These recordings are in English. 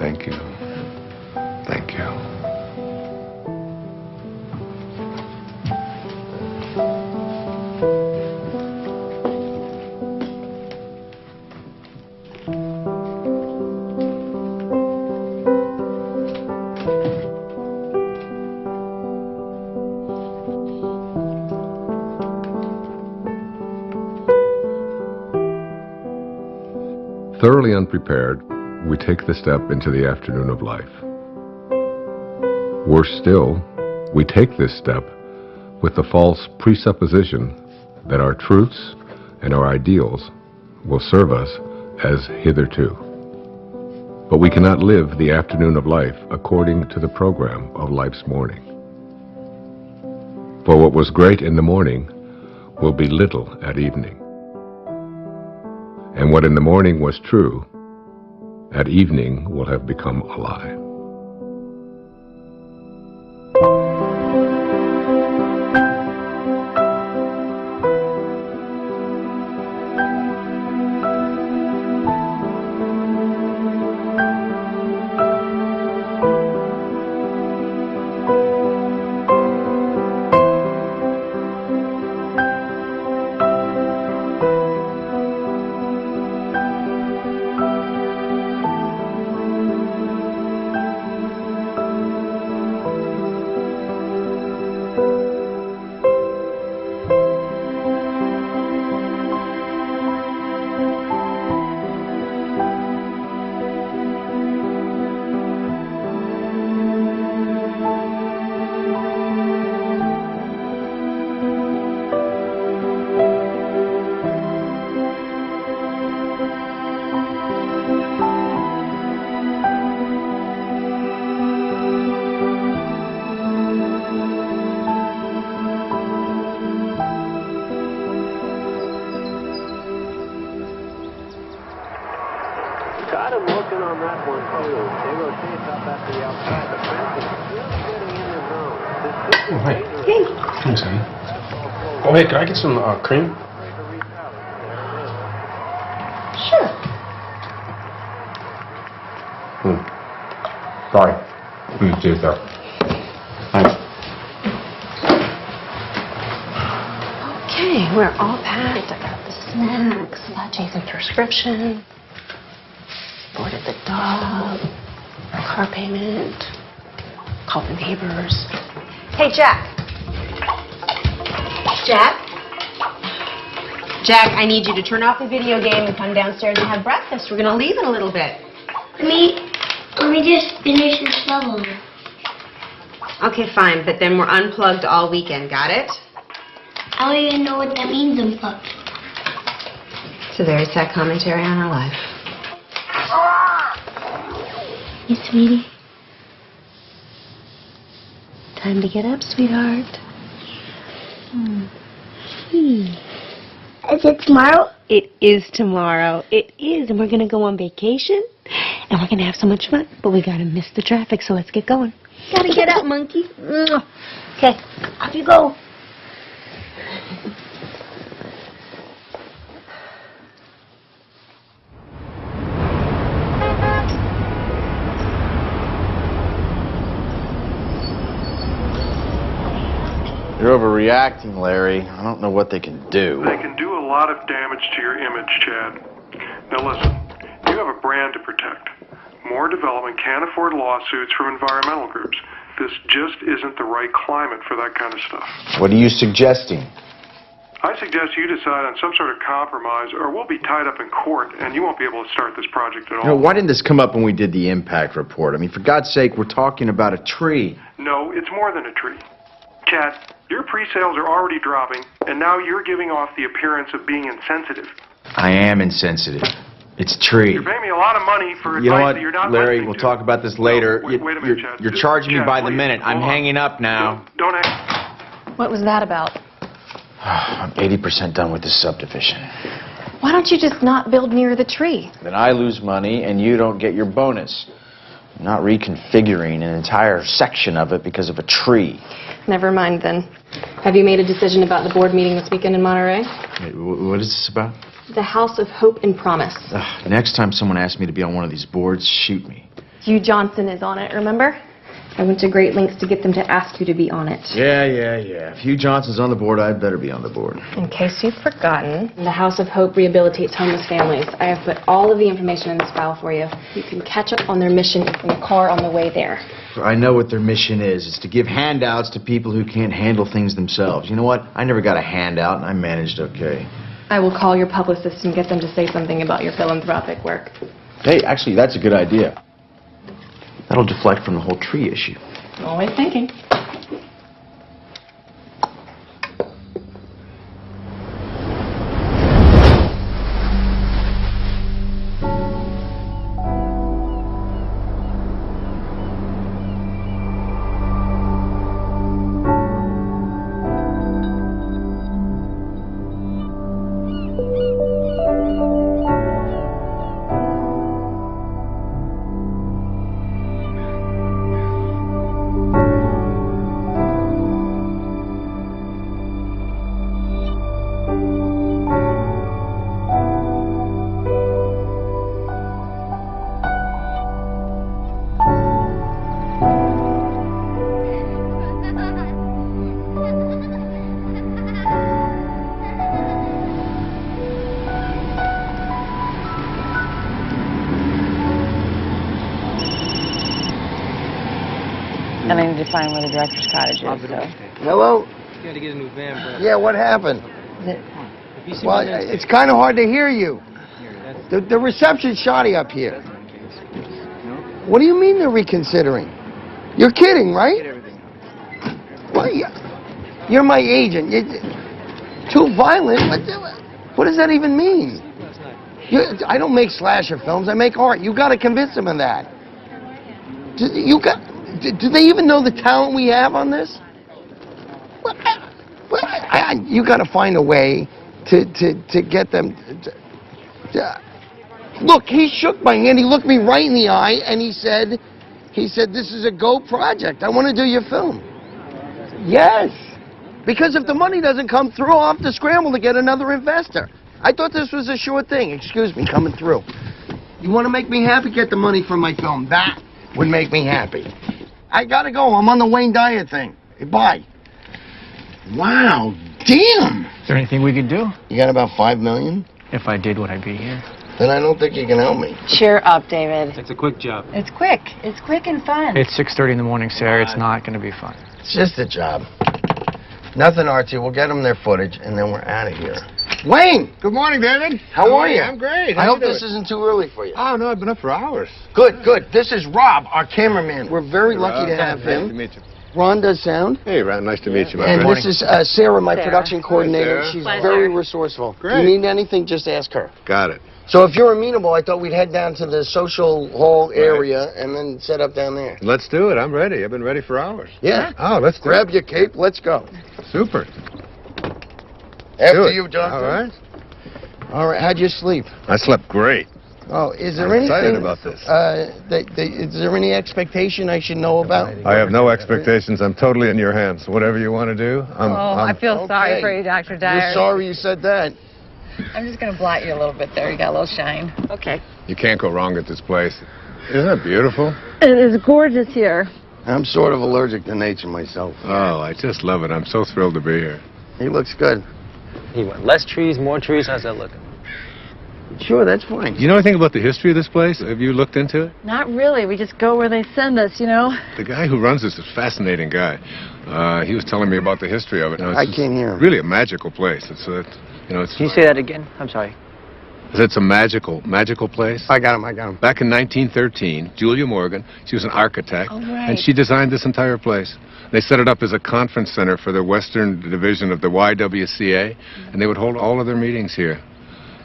Thank you. Thank you. Thoroughly unprepared, we take the step into the afternoon of life. Worse still, we take this step with the false presupposition that our truths and our ideals will serve us as hitherto. But we cannot live the afternoon of life according to the program of life's morning. For what was great in the morning will be little at evening. And what in the morning was true, at evening will have become a lie. Got him looking on that one, too. They rotate up at the outside. The fence is just getting in the zone. Oh, hi. Hey. Thanks, honey. Oh, hey, can I get some cream? Sure. Sorry. Cheers, though. Thanks. Okay, we're all packed. I got the snacks, got Jason's prescription, boarded the dog, car payment, called the neighbors. Hey, Jack. Jack? Jack, I need you to turn off the video game and come downstairs and have breakfast. We're going to leave in a little bit. Let me just finish this level. Okay, fine, but then we're unplugged all weekend, got it? I don't even know what that means, unplugged. It's a very sad commentary on our life. Hey, sweetie. Time to get up, sweetheart. Is it tomorrow? It is tomorrow. It is, and we're going to go on vacation, and we're going to have so much fun, but we got to miss the traffic, so let's get going. Gotta get up, monkey. Okay, off you go. You're overreacting, Larry. I don't know what they can do. They can do a lot of damage to your image, Chad. Now listen, you have a brand to protect. More development can't afford lawsuits from environmental groups. This just isn't the right climate for that kind of stuff. What are you suggesting? I suggest you decide on some sort of compromise, or we'll be tied up in court, and you won't be able to start this project at all. You know, why didn't this come up when we did the impact report? I mean, for God's sake, we're talking about a tree. No, it's more than a tree. Chad, your pre-sales are already dropping, and now you're giving off the appearance of being insensitive. I am insensitive. It's a tree. You're paying me a lot of money for advice You know what, that you're not Larry, listening we'll to. talk about this later. No, wait a minute, Chad. You're charging me Chad, by the please, minute. I'm hold on. hanging up now. Don't act. What was that about? I'm 80% done with this subdivision. Why don't you just not build near the tree? Then I lose money and you don't get your bonus. I'm not reconfiguring an entire section of it because of a tree. Never mind then. Have you made a decision about the board meeting this weekend in Monterey? Wait, what is this about? The House of Hope and Promise. Next time someone asks me to be on one of these boards, shoot me. Hugh Johnson is on it, remember? I went to great lengths to get them to ask you to be on it. Yeah. If Hugh Johnson's on the board, I'd better be on the board. In case you've forgotten, the House of Hope rehabilitates homeless families. I have put all of the information in this file for you. You can catch up on their mission in the car on the way there. I know what their mission is. It's to give handouts to people who can't handle things themselves. You know what? I never got a handout, and I managed okay. I will call your publicist and get them to say something about your philanthropic work. Hey, actually, that's a good idea. That'll deflect from the whole tree issue. Always thinking. And I need to find where the director's cottage is, so. Hello? You gotta get a new van, bro. Yeah, what happened? Well, it's kind of hard to hear you. The reception's shoddy up here. What do you mean they're reconsidering? You're kidding, right? Well, you're my agent. You're too violent. What does that even mean? I don't make slasher films. I make art. You got to convince them of that. Do they even know the talent we have on this? You got to find a way to get them. Look, he shook my hand. He looked me right in the eye, and he said, "This is a go project. I want to do your film." Yes, because if the money doesn't come through, I'll have to scramble to get another investor. I thought this was a sure thing. Excuse me, coming through. You want to make me happy? Get the money from my film. That would make me happy. I gotta go. I'm on the Wayne Dyer thing. Hey, bye. Wow, damn. Is there anything we could do? You got about $5 million? If I did, would I be here? Then I don't think you can help me. Cheer up, David. It's a quick job. It's quick. It's quick and fun. It's 6:30 in the morning, Sarah. It's not going to be fun. It's just a job. Nothing artsy. We'll get them their footage, and then we're out of here. Wayne! Good morning, David. How are you? I'm great. I hope this isn't too early for you. Oh, no, I've been up for hours. Good, good. This is Rob, our cameraman. We're very lucky to have him. Nice to meet you. Ron does sound. Hey, Ron, nice to meet you, my And friend. this is Sarah, my Sarah. production coordinator. Sarah. She's Pleasure. very resourceful. Great. If you need anything, just ask her. Got it. So if you're amenable, I thought we'd head down to the social hall area and then set up down there. Let's do it. I'm ready. I've been ready for hours. Yeah. Oh, let's do Grab your cape. Let's go. it. Super. After Do it. you, Johnson. All right. All right. How'd you sleep? I slept great. Oh, is there I'm anything? excited about this. Is there any expectation I should know about? I have no expectations. I'm totally in your hands. Whatever you want to do, I feel Okay. sorry for you, Dr. Dyer. You're sorry you said that. I'm just going to blot you a little bit there. You got a little shine. Okay. You can't go wrong at this place. Isn't that beautiful? It is gorgeous here. I'm sort of allergic to nature myself. Oh, I just love it. I'm so thrilled to be here. He looks good. He went less trees, more trees. How's that looking? Sure, that's fine. Do you know anything about the history of this place? Have you looked into it? Not really. We just go where they send us, you know. The guy who runs this is a fascinating guy. He was telling me about the history of it. Now, I can't hear him. Really a magical place. It's Can you say that again? I'm sorry. It's a magical place. I got him. Back in 1913, Julia Morgan, she was an architect, Oh, right. and she designed this entire place. They set it up as a conference center for the Western Division of the YWCA, and they would hold all of their meetings here.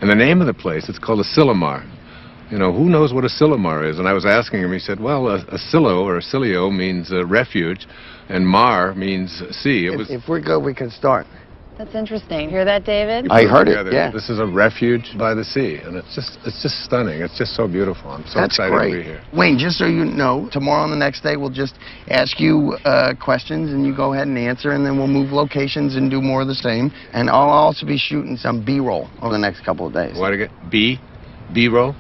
And the name of the place, it's called a Silomar. You know, who knows what a Silomar is? And I was asking him, he said, well, a silo or a silio means refuge, and mar means sea. If we're good, we can start. That's interesting. Hear that, David? I heard it, yeah. This is a refuge by the sea, and it's just stunning. It's just so beautiful. I'm so That's excited great. to be here. Wayne, just so you know, tomorrow and the next day we'll just ask you questions and you go ahead and answer, and then we'll move locations and do more of the same. And I'll also be shooting some B-roll over the next couple of days. What to get? B-roll?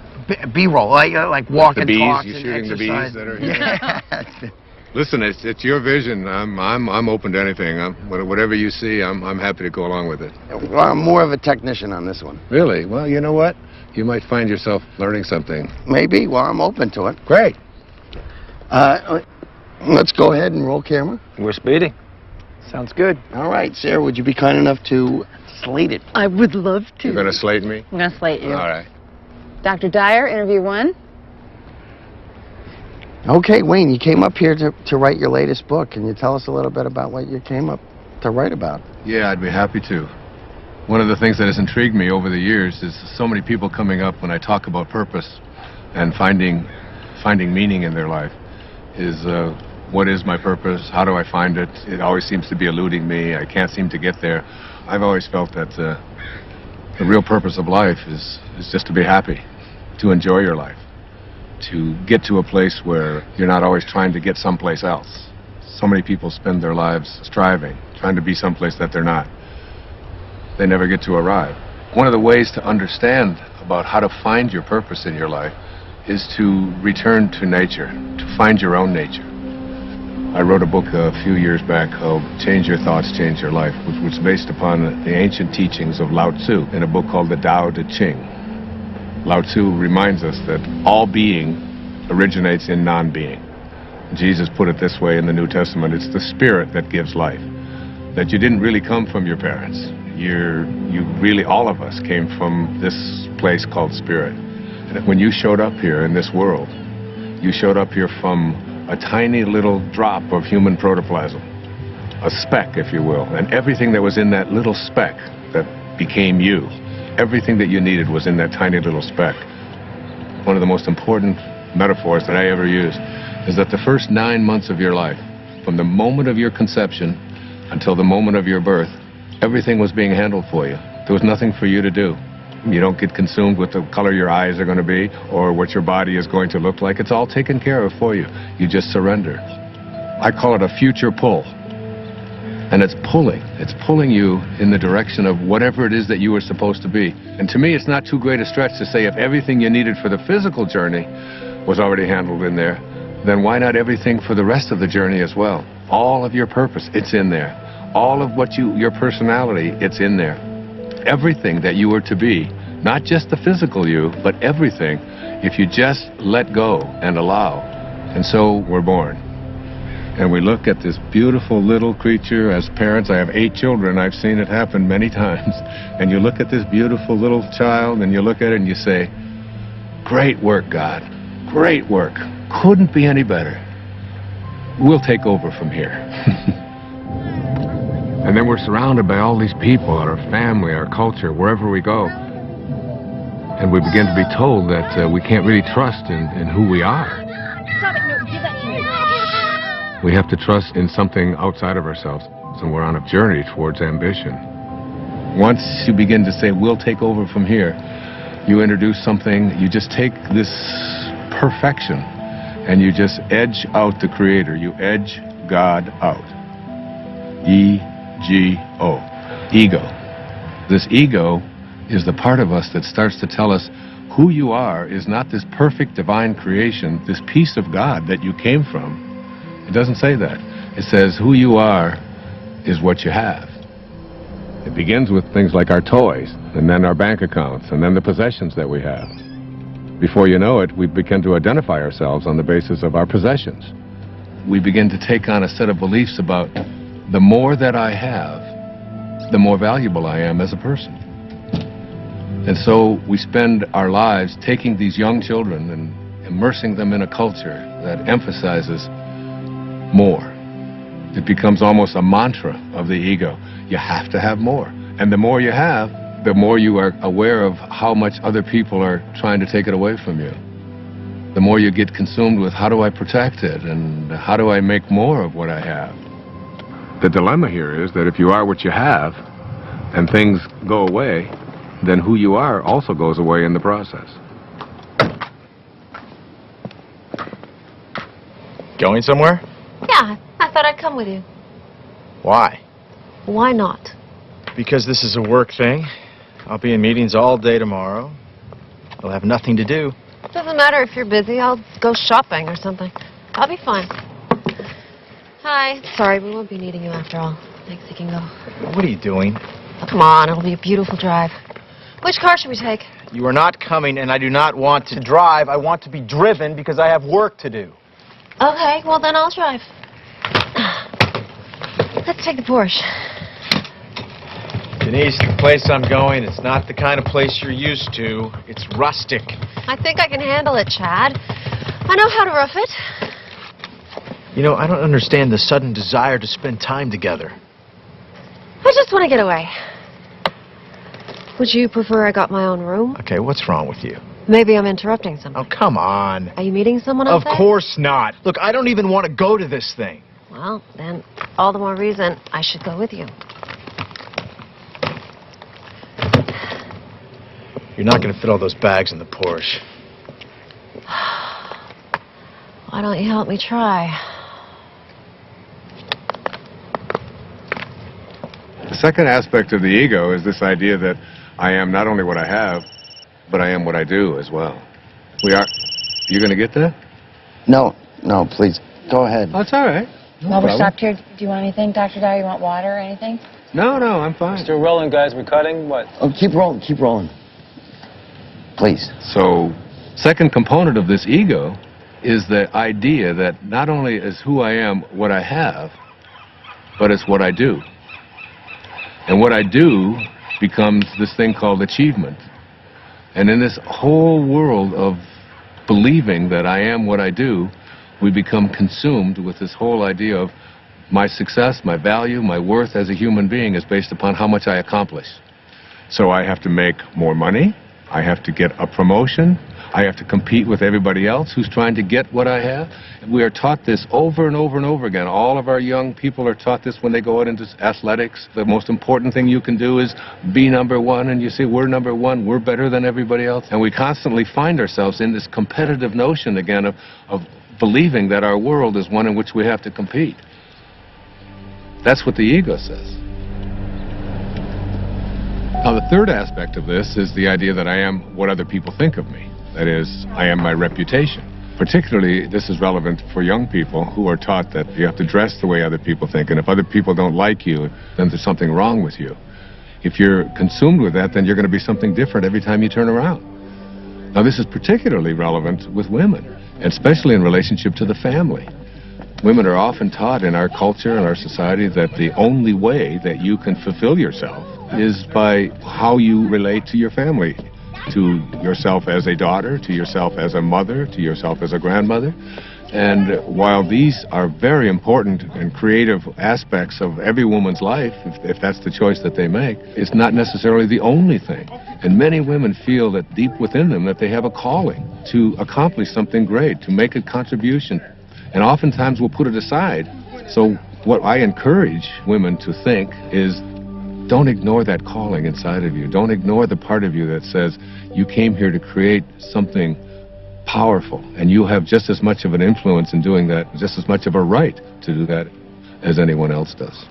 B-roll, like walk The and bees, talk you and shooting the exercise. bees that are Yeah. Listen, it's your vision. I'm open to anything. Whatever you see, I'm happy to go along with it. Well, I'm more of a technician on this one. Really? Well, you know what? You might find yourself learning something. Maybe. Well, I'm open to it. Great. Let's go ahead and roll camera. We're speeding. Sounds good. All right, Sarah, would you be kind enough to slate it? I would love to. You're going to slate me? I'm going to slate you. All right. Dr. Dyer, interview 1. Okay, Wayne, you came up here to write your latest book. Can you tell us a little bit about what you came up to write about? Yeah, I'd be happy to. One of the things that has intrigued me over the years is so many people coming up when I talk about purpose and finding meaning in their life is what is my purpose? How do I find it? It always seems to be eluding me. I can't seem to get there. I've always felt that the real purpose of life is just to be happy, to enjoy your life, to get to a place where you're not always trying to get someplace else. So many people spend their lives striving, trying to be someplace that they're not. They never get to arrive. One of the ways to understand about how to find your purpose in your life is to return to nature, to find your own nature. I wrote a book a few years back called Change Your Thoughts, Change Your Life, which was based upon the ancient teachings of Lao Tzu in a book called the Tao Te Ching. Lao Tzu reminds us that all being originates in non-being. Jesus put it this way in the New Testament, it's the spirit that gives life. That you didn't really come from your parents. You really, all of us came from this place called spirit. And when you showed up here in this world, you showed up here from a tiny little drop of human protoplasm, a speck, if you will, and everything that was in that little speck that became you, everything that you needed was in that tiny little speck. One of the most important metaphors that I ever use is that the first 9 months of your life, from the moment of your conception until the moment of your birth, everything was being handled for you. There was nothing for you to do. You don't get consumed with the color your eyes are going to be or what your body is going to look like. It's all taken care of for you. You just surrender. I call it a future pull. And it's pulling you in the direction of whatever it is that you were supposed to be. And to me, it's not too great a stretch to say if everything you needed for the physical journey was already handled in there, then why not everything for the rest of the journey as well? All of your purpose, it's in there. All of what your personality, it's in there. Everything that you were to be, not just the physical you, but everything, if you just let go and allow. And so we're born. And we look at this beautiful little creature. As parents, I have 8 children. I've seen it happen many times. And you look at this beautiful little child and you look at it and you say, great work, God. Great work. Couldn't be any better. We'll take over from here. And then we're surrounded by all these people, our family, our culture, wherever we go. And we begin to be told that we can't really trust in who we are. Stop it, no, give that to me. We have to trust in something outside of ourselves. And we're on a journey towards ambition. Once you begin to say, we'll take over from here, you introduce something, you just take this perfection and you just edge out the Creator. You edge God out. E-G-O. Ego. This ego is the part of us that starts to tell us who you are is not this perfect divine creation, this piece of God that you came from. It doesn't say that. It says who you are is what you have. It begins with things like our toys, and then our bank accounts, and then the possessions that we have. Before you know it, we begin to identify ourselves on the basis of our possessions. We begin to take on a set of beliefs about the more that I have, the more valuable I am as a person. And so we spend our lives taking these young children and immersing them in a culture that emphasizes more. It becomes almost a mantra of the ego. You have to have more. And the more you have, the more you are aware of how much other people are trying to take it away from you. The more you get consumed with how do I protect it and how do I make more of what I have. The dilemma here is that if you are what you have and things go away, then who you are also goes away in the process. Going somewhere? Yeah, I thought I'd come with you. Why? Why not? Because this is a work thing. I'll be in meetings all day tomorrow. I'll have nothing to do. Doesn't matter if you're busy. I'll go shopping or something. I'll be fine. Hi. Sorry, we won't be needing you after all. Thanks, you can go. What are you doing? Come on, it'll be a beautiful drive. Which car should we take? You are not coming, and I do not want to drive. I want to be driven because I have work to do. Okay, well then I'll drive. Let's take the Porsche. Denise, the place I'm going, it's not the kind of place you're used to. It's rustic. I think I can handle it, Chad. I know how to rough it. You know, I don't understand the sudden desire to spend time together. I just want to get away. Would you prefer I got my own room? Okay, what's wrong with you? Maybe I'm interrupting something. Oh, come on. Are you meeting someone up there? Of course not. Look, I don't even want to go to this thing. Well, then, all the more reason I should go with you. You're not going to fit all those bags in the Porsche. Why don't you help me try? The second aspect of the ego is this idea that I am not only what I have, but I am what I do as well. You going to get that? No, please. Go ahead. Oh, it's all right. No While we're problem. stopped here, do you want anything, Dr. Dyer? You want water or anything? No, I'm fine. Still rolling, guys. We're cutting. What? Oh, keep rolling. Please. So, second component of this ego is the idea that not only is who I am what I have, but it's what I do. And what I do becomes this thing called achievement. And in this whole world of believing that I am what I do, we become consumed with this whole idea of my success, my value, my worth as a human being is based upon how much I accomplish. So I have to make more money, I have to get a promotion, I have to compete with everybody else who's trying to get what I have. We are taught this over and over and over again. All of our young people are taught this when they go out into athletics. The most important thing you can do is be number one, and you say, we're number one, we're better than everybody else. And we constantly find ourselves in this competitive notion again of believing that our world is one in which we have to compete. That's what the ego says. Now, the third aspect of this is the idea that I am what other people think of me. That is, I am my reputation. Particularly, this is relevant for young people who are taught that you have to dress the way other people think, and if other people don't like you, then there's something wrong with you. If you're consumed with that, then you're going to be something different every time you turn around. Now, this is particularly relevant with women, especially in relationship to the family. Women are often taught in our culture and our society that the only way that you can fulfill yourself is by how you relate to your family, to yourself as a daughter, to yourself as a mother, to yourself as a grandmother. And while these are very important and creative aspects of every woman's life, if that's the choice that they make, it's not necessarily the only thing. And many women feel that deep within them that they have a calling to accomplish something great, to make a contribution. And oftentimes we'll put it aside. So what I encourage women to think is, don't ignore that calling inside of you. Don't ignore the part of you that says you came here to create something powerful, and you have just as much of an influence in doing that, just as much of a right to do that as anyone else does.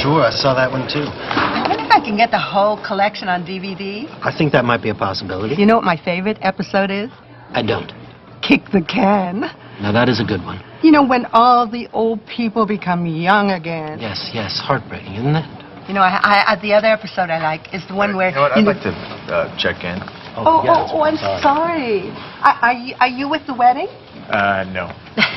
Sure, I saw that one too. I wonder if I can get the whole collection on DVD. I think that might be a possibility. You know what my favorite episode is? I don't. Kick the Can. Now that is a good one. You know, when all the old people become young again. Yes, heartbreaking, isn't it? You know, the other episode I like is the one where... You know what, I'd like to check in. I'm sorry. Are you with the wedding? No.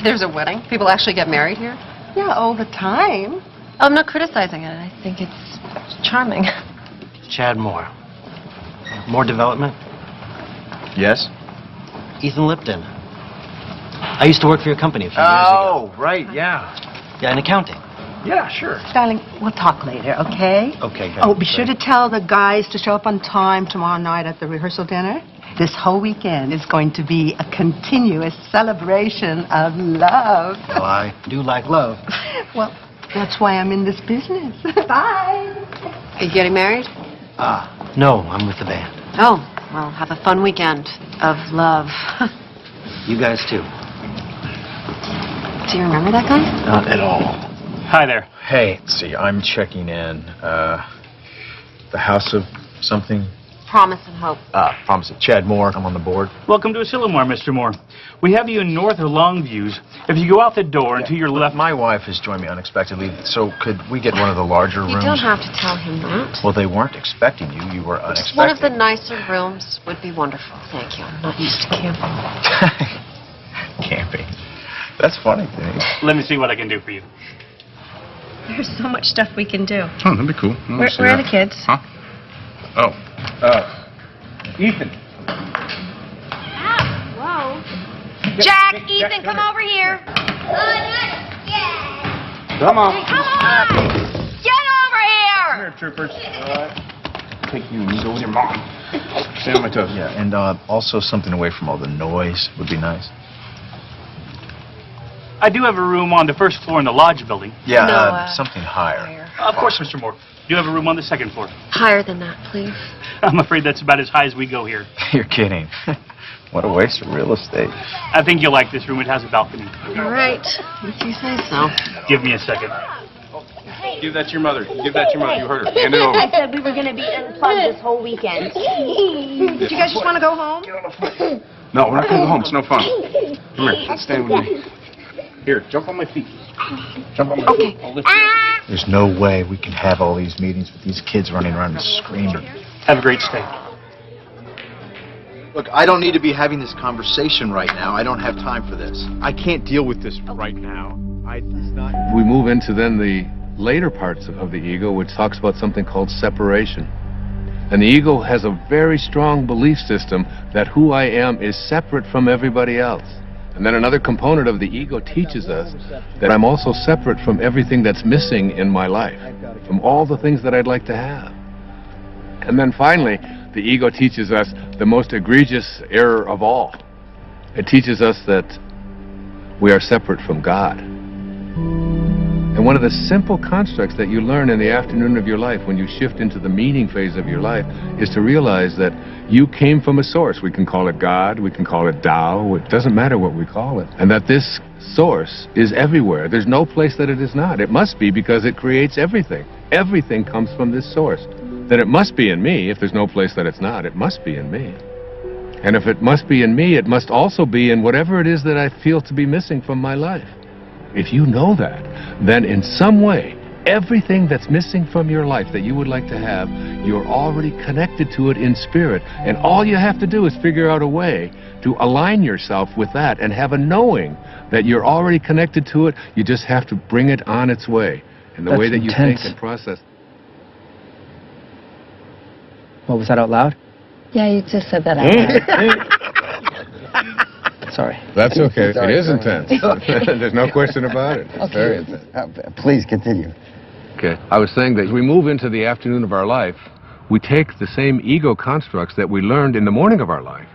There's a wedding? People actually get married here? Yeah, all the time. I'm not criticizing it. I think it's charming. Chad Moore. More development? Yes? Ethan Lipton. I used to work for your company a few years ago. Oh, right, yeah. Yeah, in accounting. Yeah, sure. Darling, we'll talk later, okay? Okay, good. Oh, be sure to tell the guys to show up on time tomorrow night at the rehearsal dinner. This whole weekend is going to be a continuous celebration of love. Well, I do like love. Well, that's why I'm in this business. Bye. Are you getting married? No, I'm with the band. Oh, well, have a fun weekend of love. You guys too. Do you remember that guy? Not at all. Hi there. Hey, see, I'm checking in. The house of something? Promise and Hope. Promise it. Chad Moore, I'm on the board. Welcome to Asilomar, Mr. Moore. We have you in North or Longviews. If you go out the door and to your left... My wife has joined me unexpectedly, so could we get one of the larger rooms? You don't have to tell him that. Well, they weren't expecting you. You were unexpected. One of the nicer rooms would be wonderful. Thank you. I'm not used to camping. Camping. That's funny. Let me see what I can do for you. There's so much stuff we can do. Oh, that'd be cool. Where are the kids? Huh? Oh, Ethan. Whoa. Jack, Ethan, come over here. Come on. Come on. Get over here. Come here, troopers. Take you and go with your mom. Stand on my toes. Yeah, and also something away from all the noise would be nice. I do have a room on the first floor in the lodge building. Yeah, No, something higher. Of course, Mr. Moore. Do have a room on the second floor. Higher than that, please. I'm afraid that's about as high as we go here. You're kidding. What a waste of real estate. I think you'll like this room. It has a balcony. All right. If you say so. Give me a second. Give that to your mother. Give that to your mother. You heard her. Hand it over. I said we were going to be unplugged this whole weekend. Do you guys just want to go home? No, we're not going to go home. It's no fun. Come here. Stand with me. Here, jump on my feet. Jump on my feet. I'll lift you. There's no way we can have all these meetings with these kids running around and screaming. Have a great stay. Look, I don't need to be having this conversation right now. I don't have time for this. I can't deal with this right now. We move into then the later parts of the ego, which talks about something called separation. And the ego has a very strong belief system that who I am is separate from everybody else. And then another component of the ego teaches us that I'm also separate from everything that's missing in my life, from all the things that I'd like to have. And then finally, the ego teaches us the most egregious error of all. It teaches us that we are separate from God. And one of the simple constructs that you learn in the afternoon of your life when you shift into the meaning phase of your life is to realize that you came from a source. We can call it God, we can call it Tao, it doesn't matter what we call it. And that this source is everywhere. There's no place that it is not. It must be because it creates everything. Everything comes from this source. Then it must be in me. If there's no place that it's not, it must be in me. And if it must be in me, it must also be in whatever it is that I feel to be missing from my life. If you know that, then in some way, everything that's missing from your life that you would like to have, you're already connected to it in spirit. And all you have to do is figure out a way to align yourself with that and have a knowing that you're already connected to it. You just have to bring it on its way. And the way that you think and process. What was that out loud? Yeah, you just said that out loud. Sorry. That's okay. Sorry, it is sorry. intense. There's no question about it. It's very intense. Please continue. Okay. I was saying that as we move into the afternoon of our life, we take the same ego constructs that we learned in the morning of our life,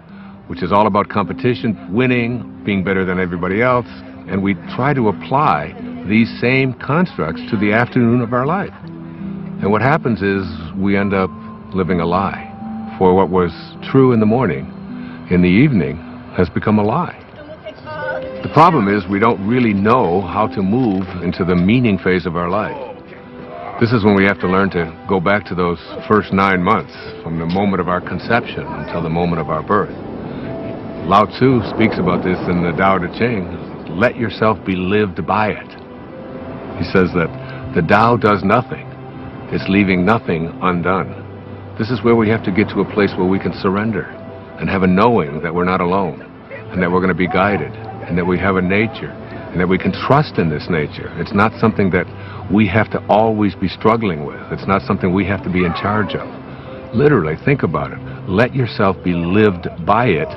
which is all about competition, winning, being better than everybody else, and we try to apply these same constructs to the afternoon of our life. And what happens is we end up living a lie. For what was true in the morning, in the evening, has become a lie. The problem is we don't really know how to move into the meaning phase of our life. This is when we have to learn to go back to those first 9 months, from the moment of our conception until the moment of our birth. Lao Tzu speaks about this in the Tao Te Ching. Let yourself be lived by it. He says that the Tao does nothing. It's leaving nothing undone. This is where we have to get to a place where we can surrender and have a knowing that we're not alone, and that we're going to be guided, and that we have a nature, and that we can trust in this nature. It's not something that we have to always be struggling with. It's not something we have to be in charge of. Literally, think about it. Let yourself be lived by it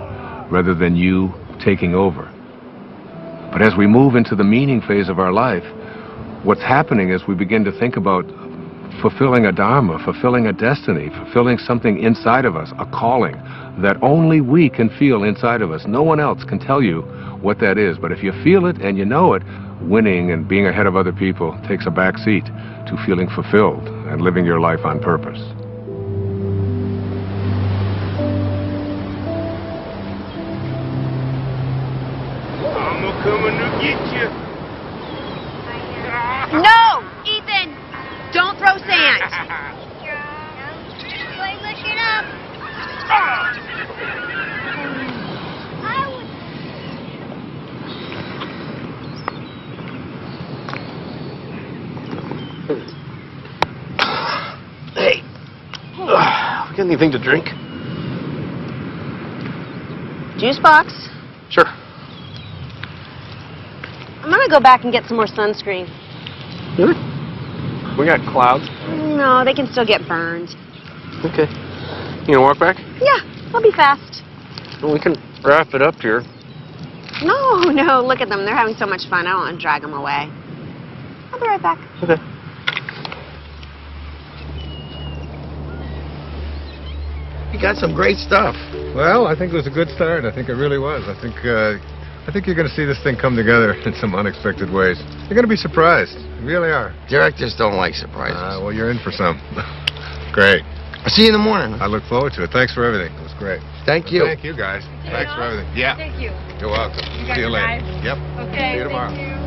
rather than you taking over. But as we move into the meaning phase of our life, what's happening is we begin to think about fulfilling a dharma, fulfilling a destiny, fulfilling something inside of us, a calling that only we can feel inside of us. No one else can tell you what that is. But if you feel it and you know it, winning and being ahead of other people takes a back seat to feeling fulfilled and living your life on purpose. I'm coming to get you. No, Ethan, don't throw sand. Look it up. Get anything to drink? Juice box? Sure. I'm gonna go back and get some more sunscreen. Really? We got clouds. No, they can still get burned. Okay. You gonna walk back? Yeah, I'll be fast. Well, we can wrap it up here. No, look at them. They're having so much fun. I don't want to drag them away. I'll be right back. Okay. You got some great stuff. Well, I think it was a good start. I think it really was. I think you're going to see this thing come together in some unexpected ways. You're going to be surprised. You really are. Directors don't like surprises. Well, you're in for some. Great. I'll see you in the morning. I look forward to it. Thanks for everything. It was great. Thank you. Thank you, guys. Thanks for everything. Yeah. Thank you. You're welcome. got See you your later. knife? Yep. Okay. See you tomorrow. Thank you.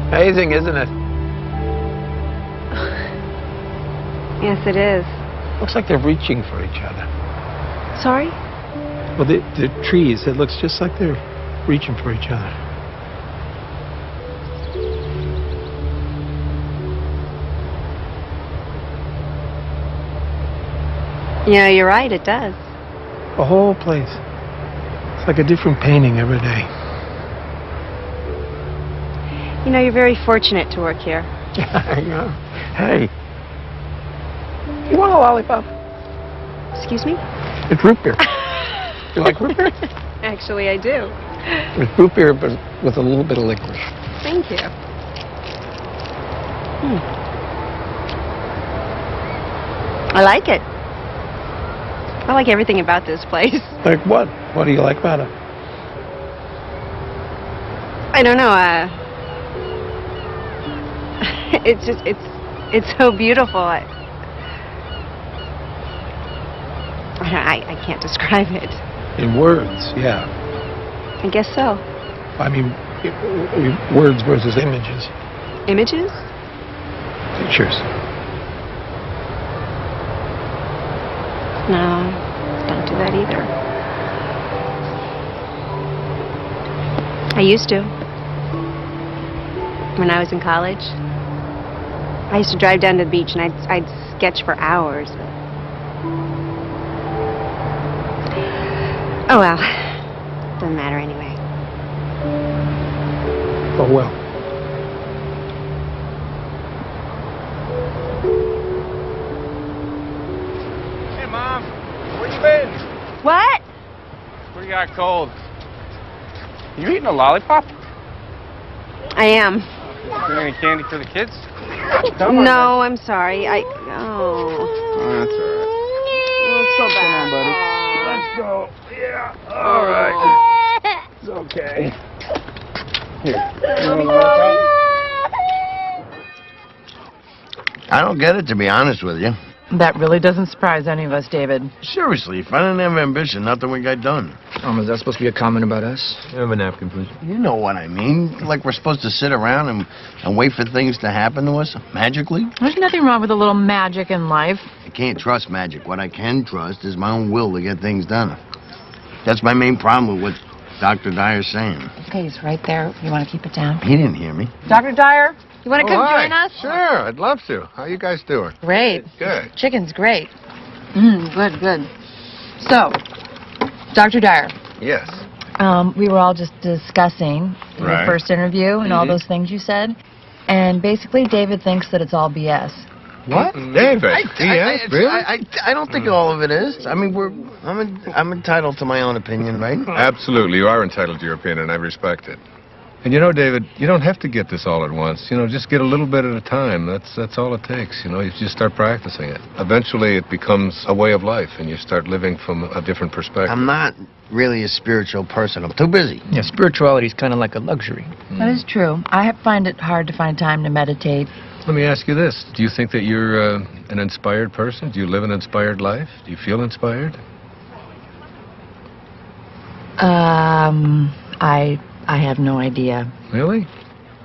Amazing, isn't it? Yes, it is. Looks like they're reaching for each other. Sorry? Well, the trees, it looks just like they're reaching for each other. Yeah, you're right. It does. The whole place. It's like a different painting every day. You know, you're very fortunate to work here. I know. Hey. You want a lollipop? Excuse me? It's root beer. You like root beer? Actually, I do. It's root beer, but with a little bit of licorice. Thank you. I like it. I like everything about this place. Like what? What do you like about it? I don't know, it's just, it's so beautiful. I can't describe it. In words, yeah. I guess so. I mean, words versus images. Images? Pictures. No, don't do that either. I used to. When I was in college, I used to drive down to the beach and I'd sketch for hours. Oh well, doesn't matter anyway. Oh well. Hey, Mom. Where you been? What? We got cold. You eating a lollipop? I am. You got any candy for the kids? No, I'm sorry. Oh, that's all right. Let's go back. Come on, buddy. Let's go. Yeah. All right. It's okay. Here. I don't get it, to be honest with you. That really doesn't surprise any of us, David. Seriously, if I didn't have ambition, nothing would get done. Is that supposed to be a comment about us? Have a napkin, please. You know what I mean. Like we're supposed to sit around and wait for things to happen to us magically. There's nothing wrong with a little magic in life. I can't trust magic. What I can trust is my own will to get things done. That's my main problem with what Dr. Dyer's saying. Okay, he's right there. You want to keep it down? He didn't hear me. Dr. Dyer, you want to come hi. join us? Sure, I'd love to. How you guys doing? Great. Good. Chicken's great. Good. So, Dr. Dyer. Yes. We were all just discussing Right. the first interview and all those things you said. And basically, David thinks that it's all BS. What? David? Yes, really? I don't think all of it is. I mean, I'm entitled to my own opinion, right? Absolutely. You are entitled to your opinion, and I respect it. And you know, David, you don't have to get this all at once. You know, just get a little bit at a time. That's all it takes. You know, you just start practicing it. Eventually, it becomes a way of life, and you start living from a different perspective. I'm not really a spiritual person. I'm too busy. Yeah, spirituality is kind of like a luxury. That is true. I find it hard to find time to meditate. Let me ask you this. Do you think that you're an inspired person? Do you live an inspired life? Do you feel inspired? I have no idea. Really?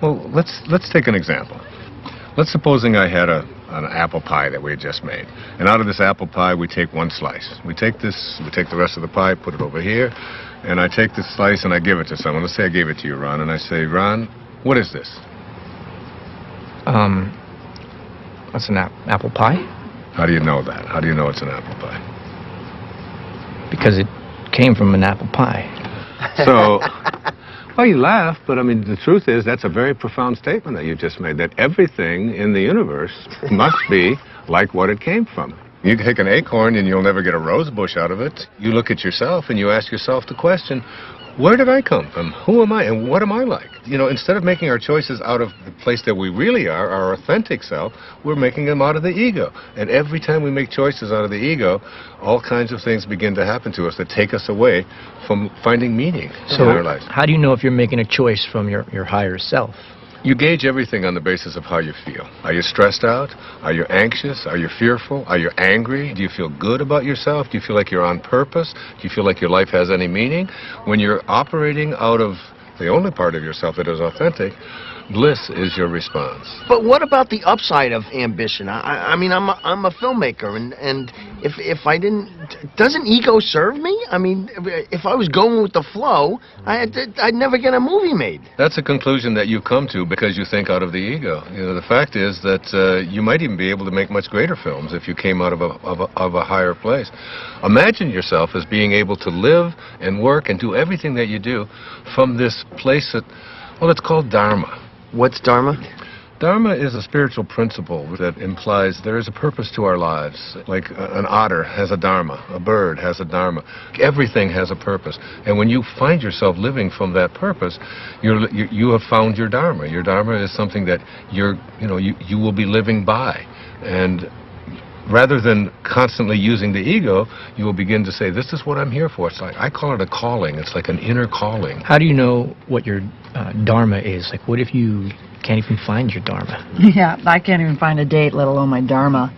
Well, let's take an example. Let's supposing I had an apple pie that we had just made, and out of this apple pie we take one slice. We take the rest of the pie, put it over here, and I take this slice and I give it to someone. Let's say I gave it to you, Ron, and I say, Ron, what is this? That's an apple pie. How do you know that? How do you know it's an apple pie? Because it came from an apple pie. So, well, you laugh, but I mean, the truth is that's a very profound statement that you just made, that everything in the universe must be like what it came from. You take an acorn and you'll never get a rose bush out of it. You look at yourself and you ask yourself the question, where did I come from? Who am I and what am I like? You know, instead of making our choices out of the place that we really are, our authentic self, we're making them out of the ego. And every time we make choices out of the ego, all kinds of things begin to happen to us that take us away from finding meaning in our lives. How do you know if you're making a choice from your higher self? You gauge everything on the basis of how you feel. Are you stressed out? Are you anxious? Are you fearful? Are you angry? Do you feel good about yourself? Do you feel like you're on purpose? Do you feel like your life has any meaning? When you're operating out of the only part of yourself that is authentic, bliss is your response. But what about the upside of ambition? I mean, I'm a filmmaker, and if I didn't, doesn't ego serve me? I mean, if I was going with the flow, I'd never get a movie made. That's a conclusion that you come to because you think out of the ego. You know, the fact is that you might even be able to make much greater films if you came out of a higher place. Imagine yourself as being able to live and work and do everything that you do from this place that, well, it's called Dharma. What's Dharma? Dharma is a spiritual principle that implies there is a purpose to our lives. Like an otter has a dharma, a bird has a dharma. Everything has a purpose. And when you find yourself living from that purpose, you have found your dharma. Your dharma is something that you will be living by. And rather than constantly using the ego, you will begin to say, this is what I'm here for. It's like, I call it a calling. It's like an inner calling. How do you know what your dharma is? Like, what if you can't even find your dharma? Yeah, I can't even find a date, let alone my dharma.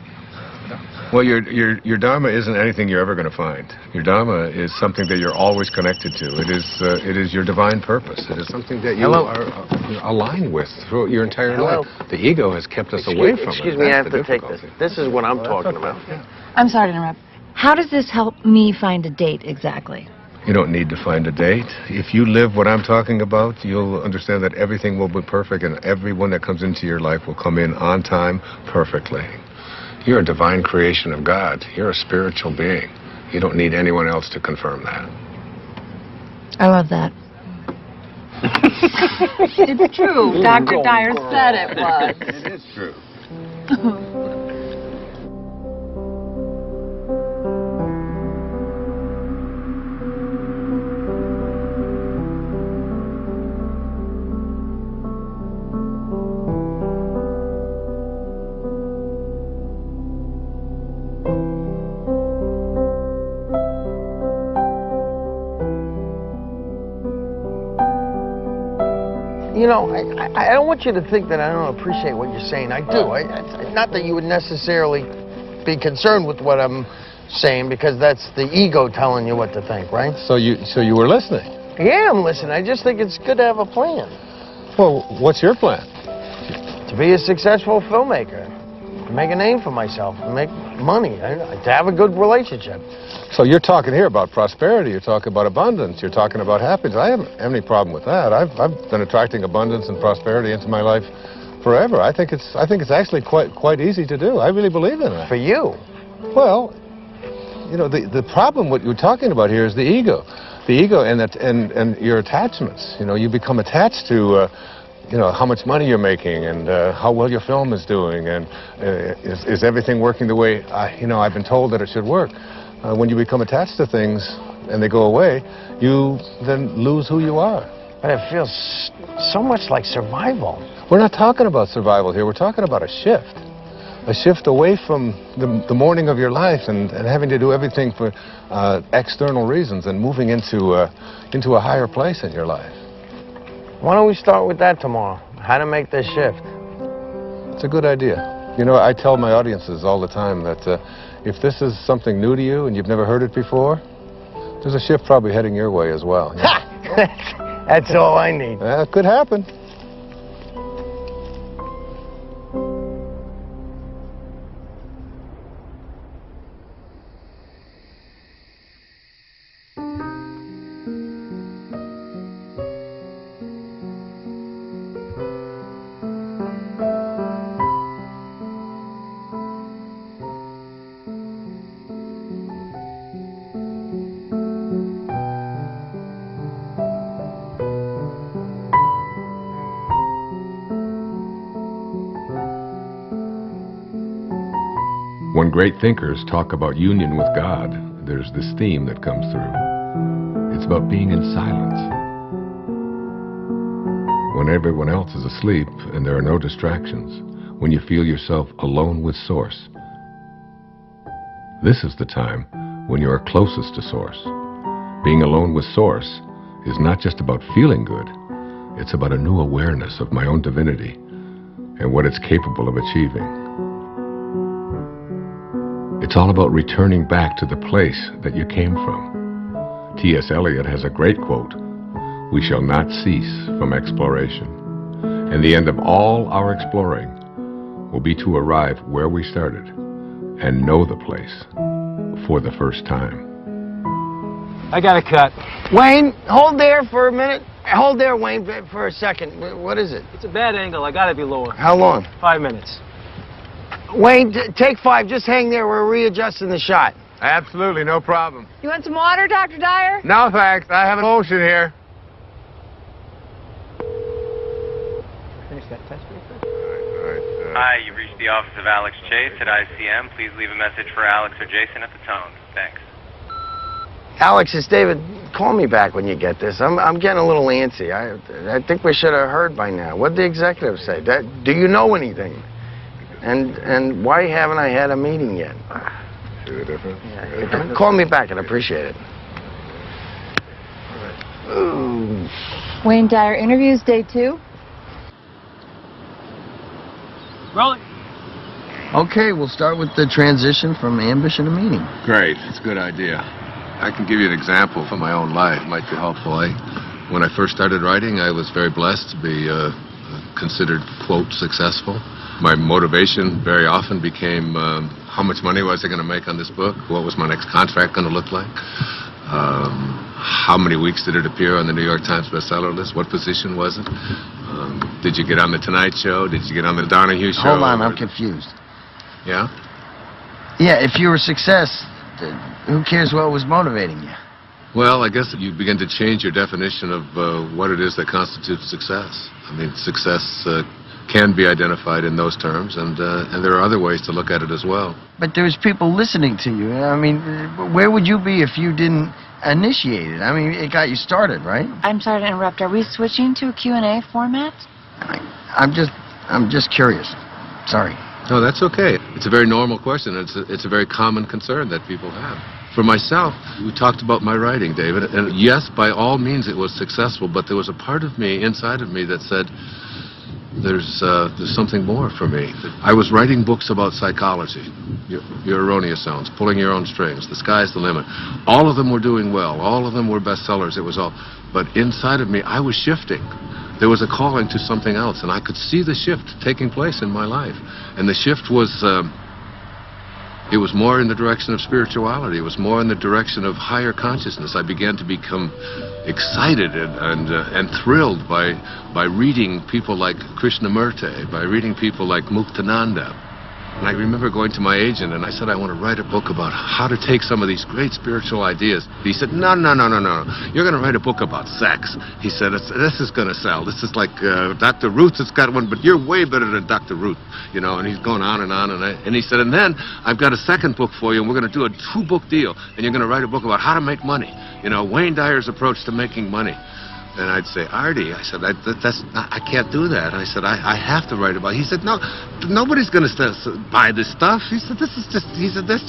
Well, your dharma isn't anything you're ever going to find. Your dharma is something that you're always connected to. It is your divine purpose. It is something that you are aligned with throughout your entire life. The ego has kept us away from it. Excuse me, I have to take this. This is what I'm talking about. I'm sorry to interrupt. How does this help me find a date exactly? You don't need to find a date. If you live what I'm talking about, you'll understand that everything will be perfect and everyone that comes into your life will come in on time perfectly. You're a divine creation of God. You're a spiritual being. You don't need anyone else to confirm that. I love that. It's true. Dr. Dyer said it was. It is true. You know, I don't want you to think that I don't appreciate what you're saying. I do. Not that you would necessarily be concerned with what I'm saying, because that's the ego telling you what to think, right? So you were listening? Yeah, I'm listening. I just think it's good to have a plan. Well, what's your plan? To be a successful filmmaker, to make a name for myself, to make money, to have a good relationship. So you're talking here about prosperity, you're talking about abundance, you're talking about happiness. I haven't any problem with that. I've been attracting abundance and prosperity into my life forever. I think it's actually quite easy to do. I really believe in that. For you? Well, you know, the problem what you're talking about here is the ego. The ego and your attachments. You know, you become attached to you know, how much money you're making and how well your film is doing, and is everything working the way I've been told that it should work. When you become attached to things and they go away, you then lose who you are. But it feels so much like survival. We're not talking about survival here. We're talking about a shift away from the morning of your life and having to do everything for external reasons and moving into a higher place in your life. Why don't we start with that tomorrow? How to make this shift? It's a good idea. You know, I tell my audiences all the time that if this is something new to you and you've never heard it before, There's a shift probably heading your way as well. Ha! That's all I need. It could happen. When great thinkers talk about union with God, there's this theme that comes through. It's about being in silence. When everyone else is asleep and there are no distractions, when you feel yourself alone with Source. This is the time when you are closest to Source. Being alone with Source is not just about feeling good, it's about a new awareness of my own divinity and what it's capable of achieving. It's all about returning back to the place that you came from. T.S. Eliot has a great quote, "We shall not cease from exploration. And the end of all our exploring will be to arrive where we started and know the place for the first time." I got a cut. Wayne, hold there for a minute. Hold there, Wayne, for a second. What is it? It's a bad angle. I gotta be lower. How long? 5 minutes. Wayne, take 5. Just hang there. We're readjusting the shot. Absolutely, no problem. You want some water, Dr. Dyer? No, thanks. I have an ocean here. Finish that test real quick. Hi, you've reached the office of Alex Chase at ICM. Please leave a message for Alex or Jason at the tone. Thanks. Alex, it's David. Call me back when you get this. I'm getting a little antsy. I think we should have heard by now. What did the executive say? Do you know anything? And why haven't I had a meeting yet? See the difference? Yeah, call me back. I'd appreciate it. Ooh. Wayne Dyer interviews day 2. Rolling. Okay, we'll start with the transition from ambition to meaning. Great. It's a good idea. I can give you an example from my own life. It might be helpful. When I first started writing, I was very blessed to be considered, quote, successful. My motivation very often became how much money was I going to make on this book? What was my next contract going to look like? How many weeks did it appear on the New York Times bestseller list? What position was it? Did you get on the Tonight Show? Did you get on the Donahue Show? Hold on, I'm confused. Yeah? Yeah, if you were a success, who cares what was motivating you? Well, I guess you begin to change your definition of what it is that constitutes success. I mean, success can be identified in those terms, and there are other ways to look at it as well. But there's people listening to you. I mean, where would you be if you didn't initiate it? I mean, it got you started, right? I'm sorry to interrupt. Are we switching to a Q&A format? I'm just curious. Sorry. No, that's okay. It's a very normal question. It's a very common concern that people have. For myself, we talked about my writing, David, and yes, by all means it was successful, but there was a part of me, inside of me, that said, there's something more for me. I was writing books about psychology, your erroneous zones, pulling your own strings, the sky's the limit. All of them were doing well. All of them were bestsellers. It was all. But inside of me, I was shifting. There was a calling to something else, and I could see the shift taking place in my life. And the shift was, it was more in the direction of spirituality. It was more in the direction of higher consciousness. I began to become excited and thrilled by reading people like Krishnamurti, by reading people like Muktananda. And I remember going to my agent and I said, I want to write a book about how to take some of these great spiritual ideas. He said, no. You're going to write a book about sex. He said, this is going to sell. This is like Dr. Ruth has got one, but you're way better than Dr. Ruth. You know, and he's going on and on. And he said, and then I've got a second book for you, and we're going to do a 2-book deal. And you're going to write a book about how to make money. You know, Wayne Dyer's approach to making money. And I'd say, Artie, I said, I can't do that. I said, I have to write about it. He said, no, nobody's going to buy this stuff. He said, that's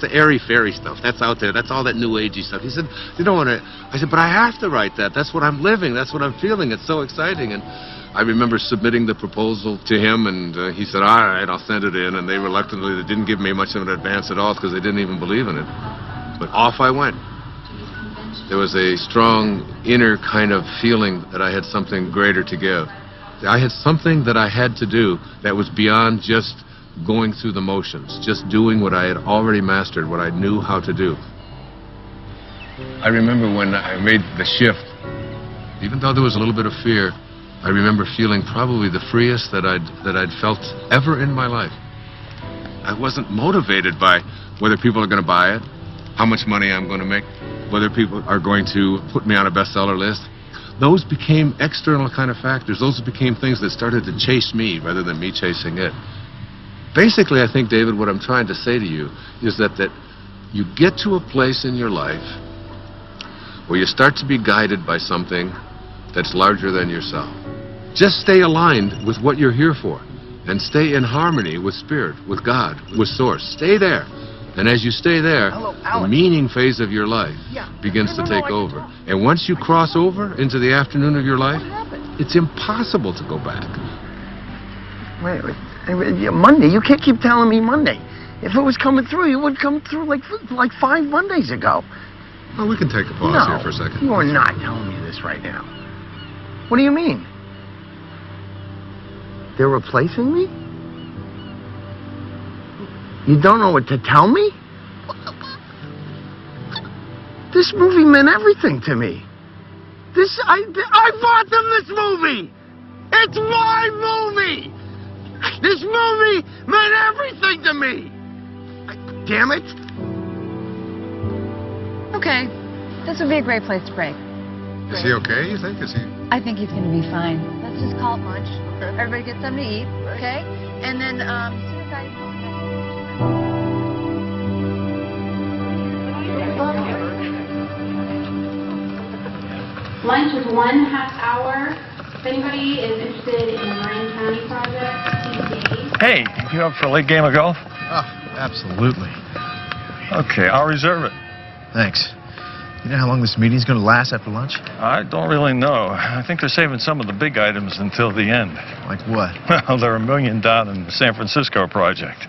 the airy-fairy stuff. That's out there. That's all that new agey stuff. He said, you don't want to. I said, but I have to write that. That's what I'm living. That's what I'm feeling. It's so exciting. And I remember submitting the proposal to him, and he said, all right, I'll send it in. And they reluctantly, they didn't give me much of an advance at all because they didn't even believe in it. But off I went. There was a strong inner kind of feeling that I had something greater to give. I had something that I had to do that was beyond just going through the motions, just doing what I had already mastered, what I knew how to do. I remember when I made the shift, even though there was a little bit of fear, I remember feeling probably the freest that I'd felt ever in my life. I wasn't motivated by whether people are going to buy it, how much money I'm going to make, whether people are going to put me on a bestseller list. Those became external kind of factors. Those became things that started to chase me rather than me chasing it. Basically, I think, David, what I'm trying to say to you is that you get to a place in your life where you start to be guided by something that's larger than yourself. Just stay aligned with what you're here for, and stay in harmony with Spirit, with God, with Source. Stay there. And as you stay there, the meaning phase of your life begins to take over. And once you cross over into the afternoon of your life, it's impossible to go back. Wait, Monday? You can't keep telling me Monday. If it was coming through, it would come through like 5 Mondays ago. Well, we can take a pause here for a second. You are not telling me this right now. What do you mean? They're replacing me? You don't know what to tell me? This movie meant everything to me. I bought them this movie! It's my movie! This movie meant everything to me! Damn it! Okay, this would be a great place to break. Is he okay, you think? I think he's going to be fine. Let's just call it lunch. Everybody get something to eat, okay? And then, as soon as I... Lunch is 1/2 hour. If anybody is interested in the Marin County project, Hey, you up for a late game of golf? Oh, absolutely. Okay, I'll reserve it. Thanks. You know how long this meeting's going to last after lunch? I don't really know. I think they're saving some of the big items until the end. Like what? Well, they're $1 million down in the San Francisco project.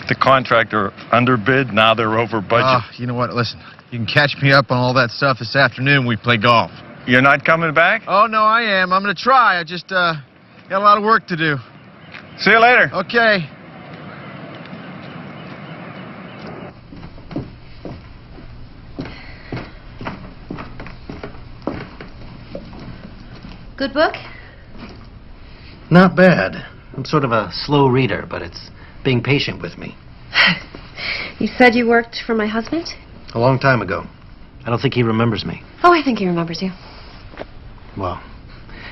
The contractor underbid, now they're over budget. You know what? Listen, you can catch me up on all that stuff this afternoon when we play golf. You're not coming back? Oh, no, I am. I'm going to try. I just got a lot of work to do. See you later. Okay. Good book? Not bad. I'm sort of a slow reader, but it's being patient with me. You said you worked for my husband? A long time ago. I don't think he remembers me. Oh, I think he remembers you. Well,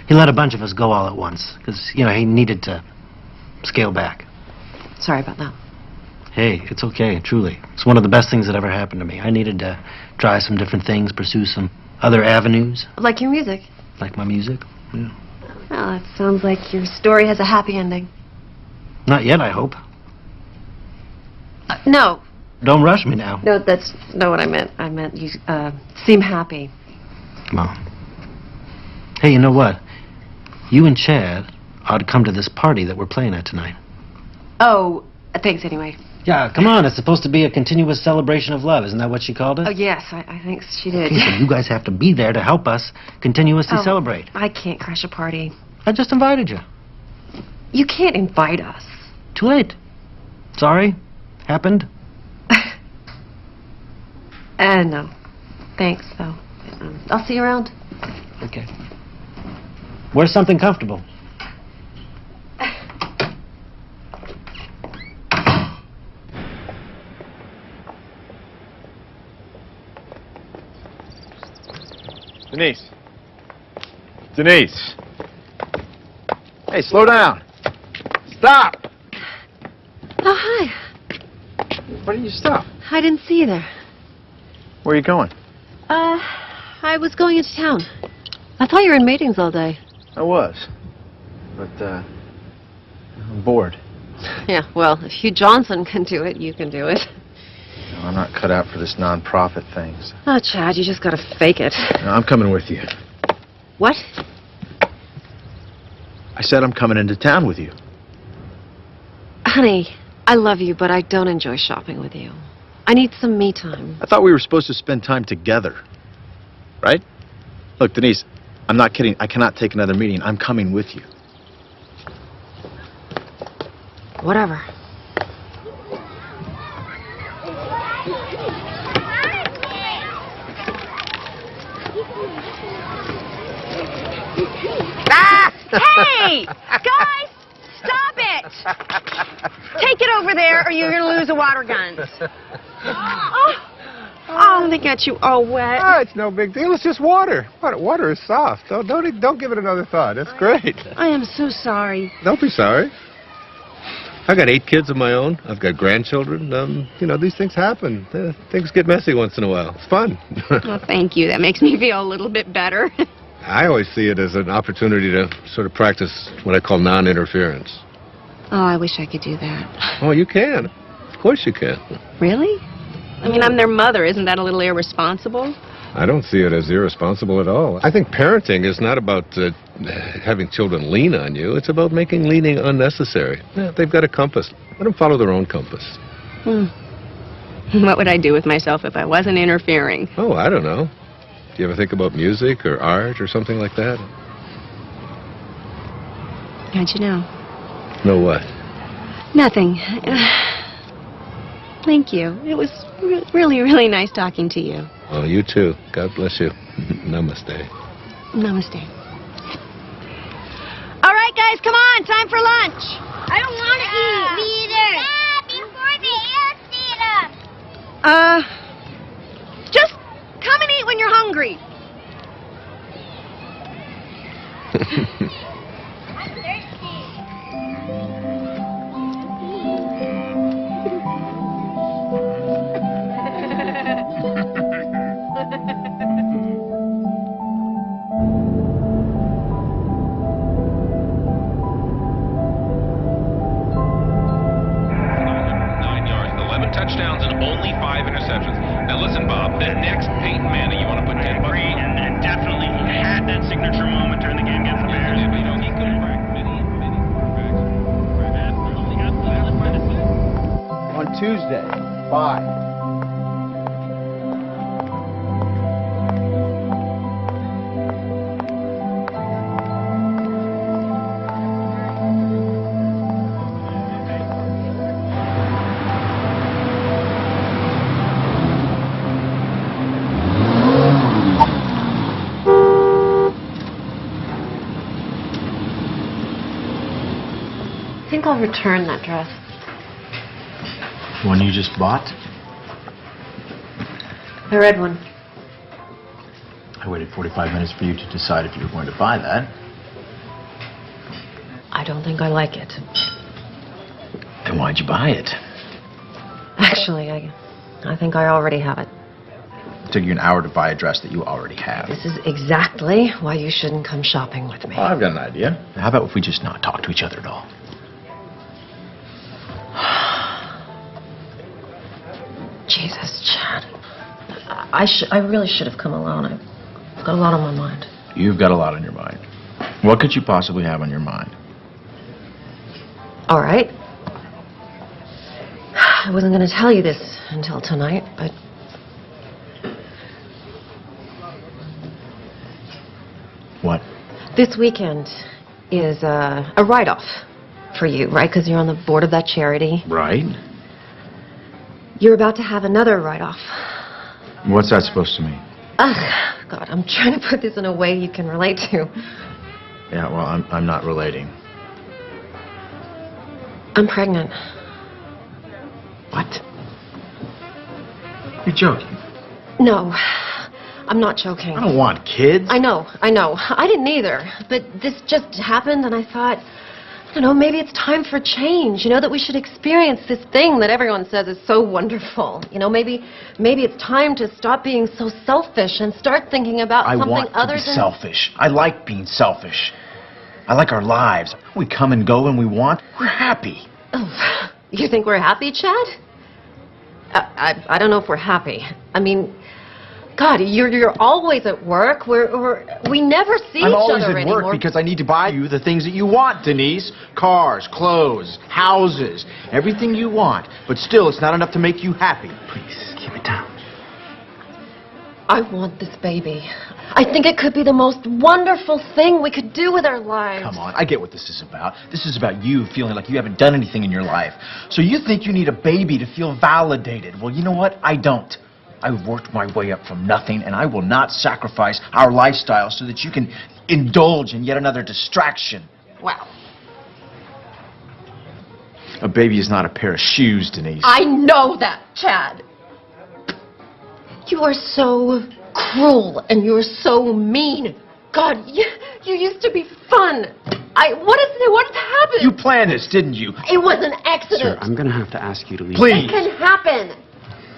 he let a bunch of us go all at once, because, he needed to scale back. Sorry about that. Hey, it's okay, truly. It's one of the best things that ever happened to me. I needed to try some different things, pursue some other avenues. Like your music? Like my music, yeah. Well, it sounds like your story has a happy ending. Not yet, I hope. No. Don't rush me now. No, that's not what I meant. I meant you seem happy. Well. Hey, you know what? You and Chad ought to come to this party that we're playing at tonight. Oh, thanks anyway. Yeah, come on. It's supposed to be a continuous celebration of love. Isn't that what she called it? Oh, yes, I think she did. Okay, so you guys have to be there to help us continuously celebrate. I can't crash a party. I just invited you. You can't invite us. Too late. Sorry. Happened. No. Thanks, though. I'll see you around. Okay. Wear something comfortable. Denise. Denise. Hey, slow down. Stop! Oh, hi. Why didn't you stop? I didn't see you there. Where are you going? I was going into town. I thought you were in meetings all day. I was. But, I'm bored. Yeah, well, if Hugh Johnson can do it, you can do it. No, I'm not cut out for this non-profit thing. So. Oh, Chad, you just gotta fake it. No, I'm coming with you. What? I said I'm coming into town with you. Honey, I love you, but I don't enjoy shopping with you. I need some me time. I thought we were supposed to spend time together. right? Look, Denise, I'm not kidding. I cannot take another meeting. I'm coming with you. Whatever. Hey! Guys! Stop it! Take it over there or you're going to lose the water guns. Oh, they got you all wet. Oh, it's no big deal. It's just water. Water is soft. Don't give it another thought. It's great. I am so sorry. Don't be sorry. I've got 8 kids of my own. I've got grandchildren. You know, these things happen. Things get messy once in a while. It's fun. Well, thank you. That makes me feel a little bit better. I always see it as an opportunity to sort of practice what I call non-interference. Oh, I wish I could do that. Oh, you can. Of course you can. Really? I mean, I'm their mother. Isn't that a little irresponsible? I don't see it as irresponsible at all. I think parenting is not about having children lean on you. It's about making leaning unnecessary. Yeah, they've got a compass. Let them follow their own compass. What would I do with myself if I wasn't interfering? Oh, I don't know. Do you ever think about music or art or something like that? How'd you know? Know what? Nothing. Thank you. It was really, really nice talking to you. Well, you too. God bless you. Namaste. Namaste. All right, guys, come on. Time for lunch. I don't want to eat. Me either. Before they eat them. Just come and eat when you're hungry. Touchdowns and only 5 interceptions. Now listen, Bob, the next Peyton Manning, you want to put 10 bucks on? And definitely had that signature moment during the game against the Bears. Yeah, but you know, he could crack many quarterbacks. On Tuesday, 5. I think I'll return that dress. One you just bought? The red one. I waited 45 minutes for you to decide if you were going to buy that. I don't think I like it. Then why'd you buy it? Actually, I think I already have it. It took you an hour to buy a dress that you already have. This is exactly why you shouldn't come shopping with me. Oh, I've got an idea. How about if we just not talk to each other at all? Jesus, Chad. I really should have come alone. I've got a lot on my mind. You've got a lot on your mind. What could you possibly have on your mind? All right. I wasn't going to tell you this until tonight, but... What? This weekend is a write-off for you, right? Because you're on the board of that charity. Right. You're about to have another write-off. What's that supposed to mean? Ugh, God, I'm trying to put this in a way you can relate to. Yeah, well, I'm not relating. I'm pregnant. What? You're joking. No, I'm not joking. I don't want kids. I know. I didn't either. But this just happened, and I thought, I don't know, maybe it's time for change. You know, that we should experience this thing that everyone says is so wonderful. You know, maybe it's time to stop being so selfish and start thinking about something other than... selfish. I like being selfish. I like our lives. We come and go when we want. We're happy. Oh, you think we're happy, Chad? I don't know if we're happy. I mean, God, you're always at work. We never see each other anymore. I'm always at work because I need to buy you the things that you want, Denise. Cars, clothes, houses, everything you want. But still, it's not enough to make you happy. Please, keep it down. I want this baby. I think it could be the most wonderful thing we could do with our lives. Come on, I get what this is about. This is about you feeling like you haven't done anything in your life. So you think you need a baby to feel validated. Well, you know what? I don't. I've worked my way up from nothing, and I will not sacrifice our lifestyle so that you can indulge in yet another distraction. Wow. A baby is not a pair of shoes, Denise. I know that, Chad. You are so cruel and you're so mean. God, you used to be fun. What happened? You planned this, didn't you? It was an accident. Sir, I'm going to have to ask you to leave. Please. It can happen.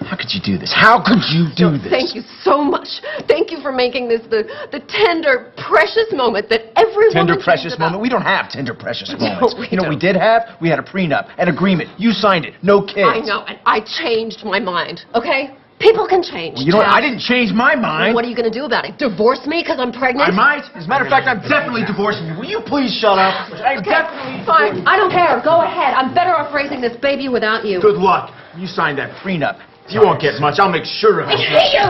How could you do this? How could you do this? Thank you so much. Thank you for making this the tender, precious moment that every Tender, woman precious dreams about. moment? We don't have tender, precious No, moments. we You know what we don't. did have? We had a prenup, an agreement. You signed it. No kids. I know, and I changed my mind, okay? People can change. Well, you know what? Chad. I didn't change my mind. What are you going to do about it? Divorce me because I'm pregnant? I might. As a matter of fact, I'm definitely divorcing you. Will you please shut up? I'm definitely Fine, I don't care. Go ahead. I'm better off raising this baby without you. Good luck. You signed that prenup. You won't get much. I'll make sure of I it. hate you!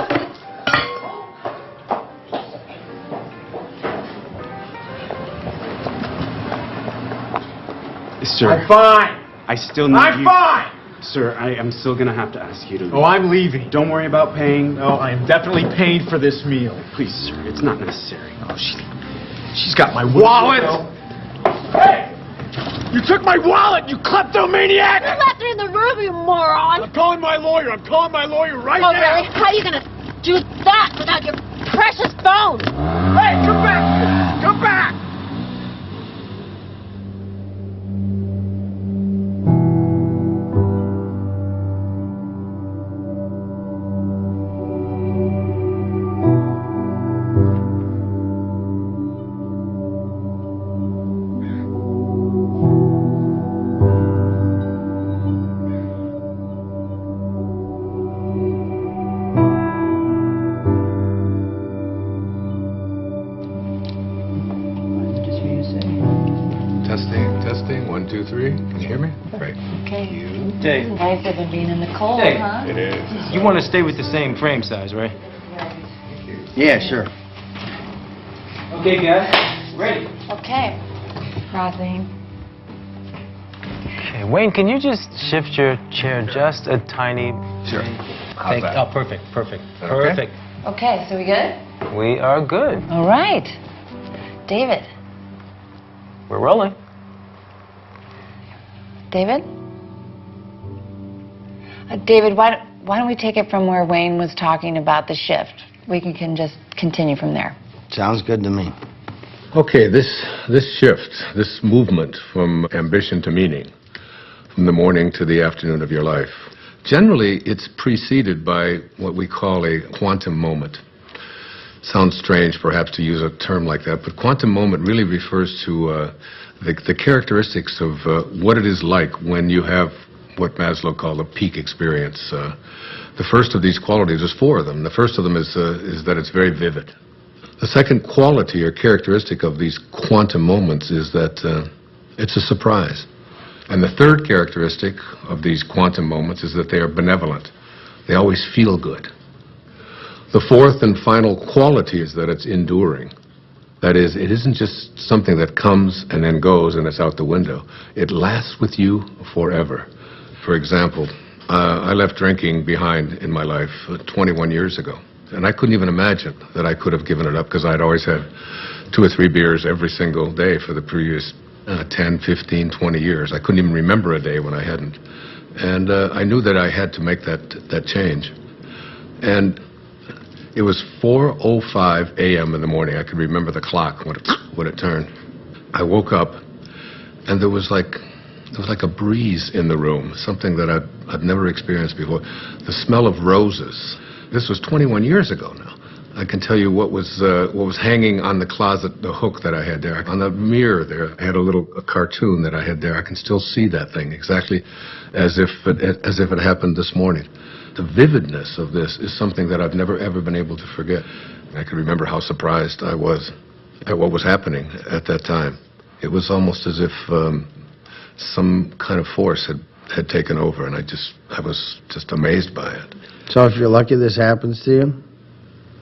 Sir, I'm fine. I still need I'm you. fine. Sir, I am still going to have to ask you to leave. Oh, I'm leaving. Don't worry about paying. No, I am definitely paying for this meal. Please, sir, it's not necessary. Oh, she's got my wallet. Hey! You took my wallet, you kleptomaniac! You left it in the room, you moron! I'm calling my lawyer. I'm calling my lawyer right Oh, now. really? How are you going to do that without your precious phone? Hey, come back! Come back! Testing. 1, 2, 3. Can you hear me? Great. Okay. Dave. Nice of it being in the cold, Hey. huh? It is. You want to stay with the same frame size, right? Yeah, sure. Okay, guys. Ready. Okay. Rising. Okay, Wayne, can you just shift your chair just a tiny... Sure. How's that? Oh, perfect. Okay. Perfect. Okay, so we good? We are good. All right. David. We're rolling. David? David, why don't we take it from where Wayne was talking about the shift? We can just continue from there. Sounds good to me. Okay, this shift, this movement from ambition to meaning, from the morning to the afternoon of your life, generally it's preceded by what we call a quantum moment. Sounds strange perhaps to use a term like that, but quantum moment really refers to the characteristics of what it is like when you have what Maslow called a peak experience. The first of these qualities, there's 4 of them. The first of them is that it's very vivid. The second quality or characteristic of these quantum moments is that it's a surprise. And the third characteristic of these quantum moments is that they are benevolent. They always feel good. The fourth and final quality is that it's enduring. That is, it isn't just something that comes and then goes and it's out the window. It lasts with you forever. For example, I left drinking behind in my life 21 years ago. And I couldn't even imagine that I could have given it up because I'd always had 2 or 3 beers every single day for the previous 10, 15, 20 years. I couldn't even remember a day when I hadn't. And I knew that I had to make that change. And it was 4:05 a.m. in the morning. I could remember the clock when it turned. I woke up, and there was like a breeze in the room, something that I'd never experienced before. The smell of roses. This was 21 years ago now. I can tell you what was hanging on the closet, the hook that I had there. On the mirror there, I had a cartoon that I had there. I can still see that thing exactly as if it happened this morning. The vividness of this is something that I've never ever been able to forget. I can remember how surprised I was at what was happening at that time. It was almost as if some kind of force had taken over, and I was just amazed by it. So if you're lucky this happens to you,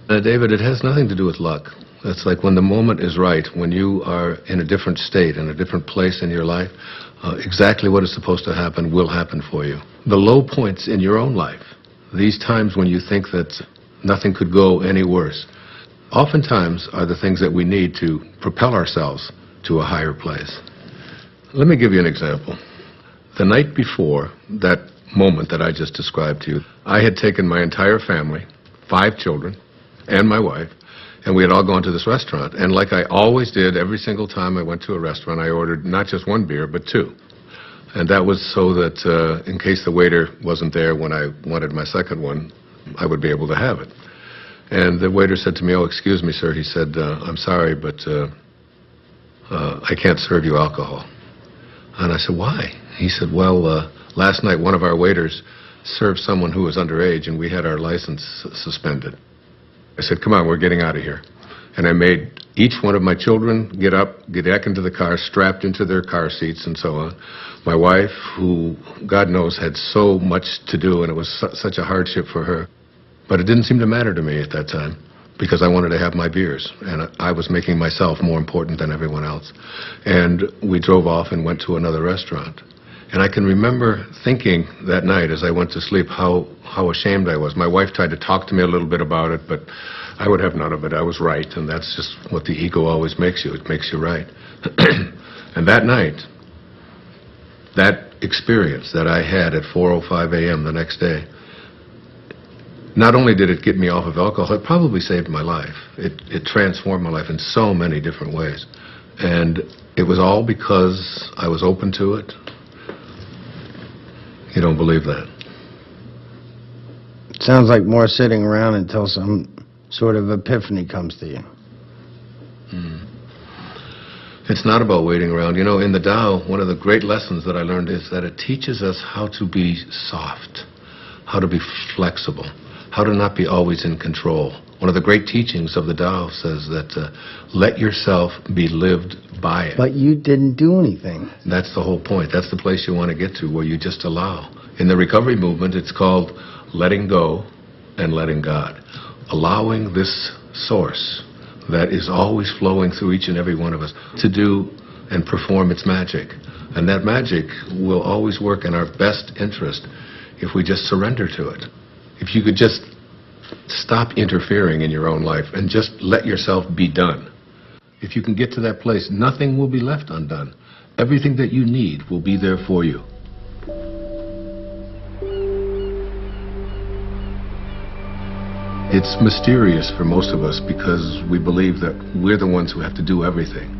David, it has nothing to do with luck. It's like when the moment is right, when you are in a different state, in a different place in your life, exactly what is supposed to happen will happen for you. The low points in your own life, these times when you think that nothing could go any worse, oftentimes are the things that we need to propel ourselves to a higher place. Let me give you an example. The night before that moment that I just described to you, I had taken my entire family, 5 children, and my wife, and we had all gone to this restaurant. And like I always did, every single time I went to a restaurant, I ordered not just 1 beer, but 2. And that was so that in case the waiter wasn't there when I wanted my second one, I would be able to have it. And the waiter said to me, "Oh, excuse me, sir." He said, "I'm sorry, but I can't serve you alcohol." And I said, "Why?" He said, "Well, last night one of our waiters served someone who was underage, and we had our license suspended." I said, "Come on, we're getting out of here." And I made each one of my children get up, get back into the car, strapped into their car seats and so on. My wife, who, God knows, had so much to do, and it was such a hardship for her. But it didn't seem to matter to me at that time, because I wanted to have my beers, and I was making myself more important than everyone else. And we drove off and went to another restaurant. And I can remember thinking that night as I went to sleep how ashamed I was. My wife tried to talk to me a little bit about it, but I would have none of it. I was right, and that's just what the ego always makes you. It makes you right. And that night, that experience that I had at 4:05 a.m. the next day, not only did it get me off of alcohol, it probably saved my life. It transformed my life in so many different ways. And it was all because I was open to it. You don't believe that? Sounds like more sitting around until some sort of epiphany comes to you. It's not about waiting around. You know, in the Tao, one of the great lessons that I learned is that it teaches us how to be soft, how to be flexible, how to not be always in control. One of the great teachings of the Tao says that let yourself be lived by it. But you didn't do anything. That's the whole point. That's the place you want to get to, where you just allow. In the recovery movement, it's called letting go and letting God. Allowing this source that is always flowing through each and every one of us to do and perform its magic. And that magic will always work in our best interest if we just surrender to it. If you could just stop interfering in your own life and just let yourself be done. If you can get to that place, nothing will be left undone. Everything that you need will be there for you. It's mysterious for most of us because we believe that we're the ones who have to do everything.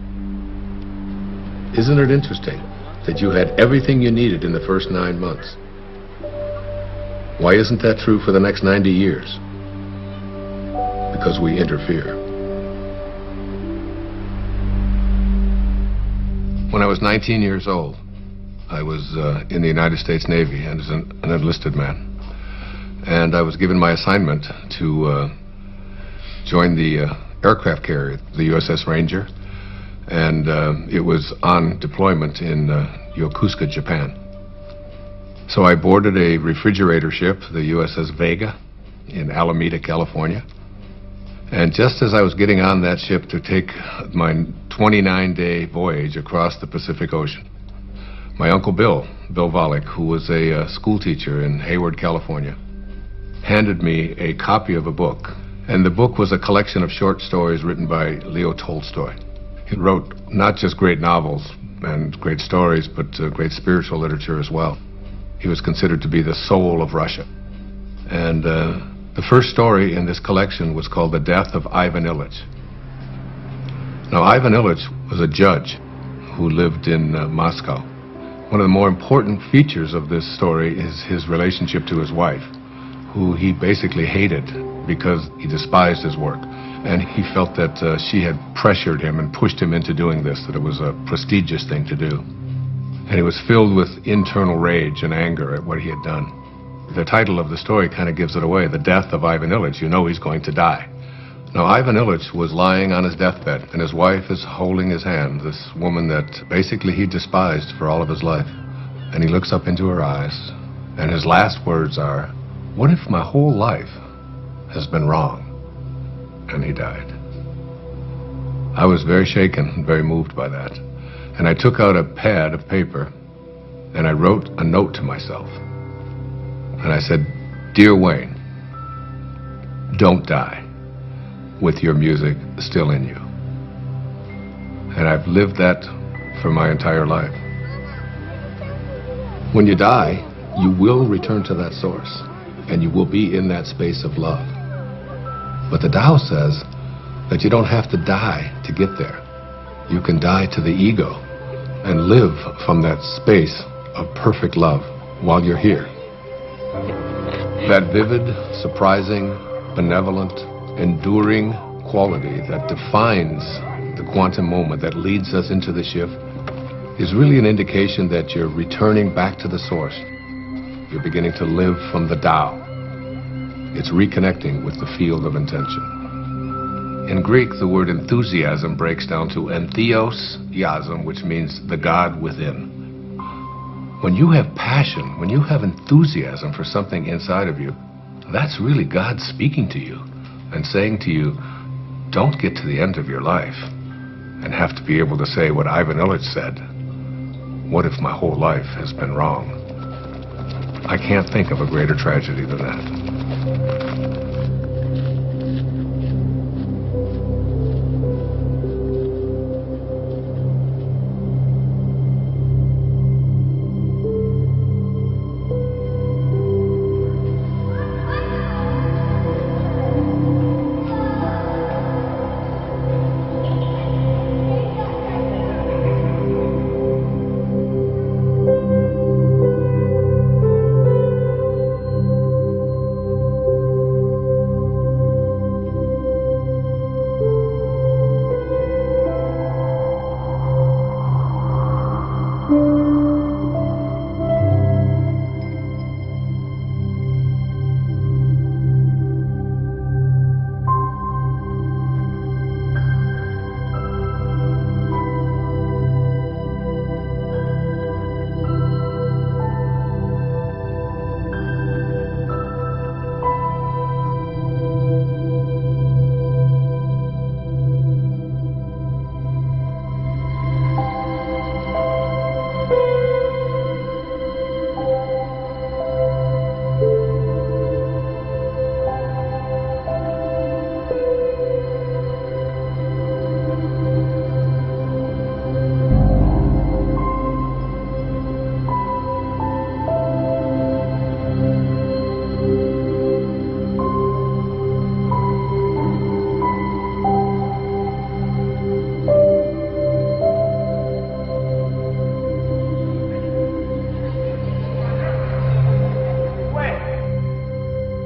Isn't it interesting that you had everything you needed in the first 9 months? Why isn't that true for the next 90 years? Because we interfere. When I was 19 years old, I was in the United States Navy and as an enlisted man. And I was given my assignment to join the aircraft carrier, the USS Ranger. And it was on deployment in Yokosuka, Japan. So I boarded a refrigerator ship, the USS Vega, in Alameda, California. And just as I was getting on that ship to take my 29-day voyage across the Pacific Ocean, my Uncle Bill Volek, who was a school teacher in Hayward, California, handed me a copy of a book. And the book was a collection of short stories written by Leo Tolstoy. He wrote not just great novels and great stories, but great spiritual literature as well. He was considered to be the soul of Russia. And the first story in this collection was called The Death of Ivan Ilyich. Now, Ivan Ilyich was a judge who lived in Moscow. One of the more important features of this story is his relationship to his wife, who he basically hated because he despised his work. And he felt that she had pressured him and pushed him into doing this, that it was a prestigious thing to do. And he was filled with internal rage and anger at what he had done. The title of the story kind of gives it away, The Death of Ivan Ilyich. You know he's going to die. Now, Ivan Ilyich was lying on his deathbed, and his wife is holding his hand, this woman that basically he despised for all of his life. And he looks up into her eyes, and his last words are, "What if my whole life has been wrong? and he died. I was very shaken and very moved by that. And I took out a pad of paper and I wrote a note to myself. And I said, "Dear Wayne, don't die with your music still in you." And I've lived that for my entire life. When you die, you will return to that source, and you will be in that space of love. But the Tao says that you don't have to die to get there. You can die to the ego and live from that space of perfect love while you're here. That vivid, surprising, benevolent, enduring quality that defines the quantum moment that leads us into the shift is really an indication that you're returning back to the source. You're beginning to live from the Tao. It's reconnecting with the field of intention. In Greek, the word enthusiasm breaks down to entheos-iasm, which means the God within. When you have passion, when you have enthusiasm for something inside of you, that's really God speaking to you and saying to you, don't get to the end of your life and have to be able to say what Ivan Illich said, what if my whole life has been wrong? I can't think of a greater tragedy than that.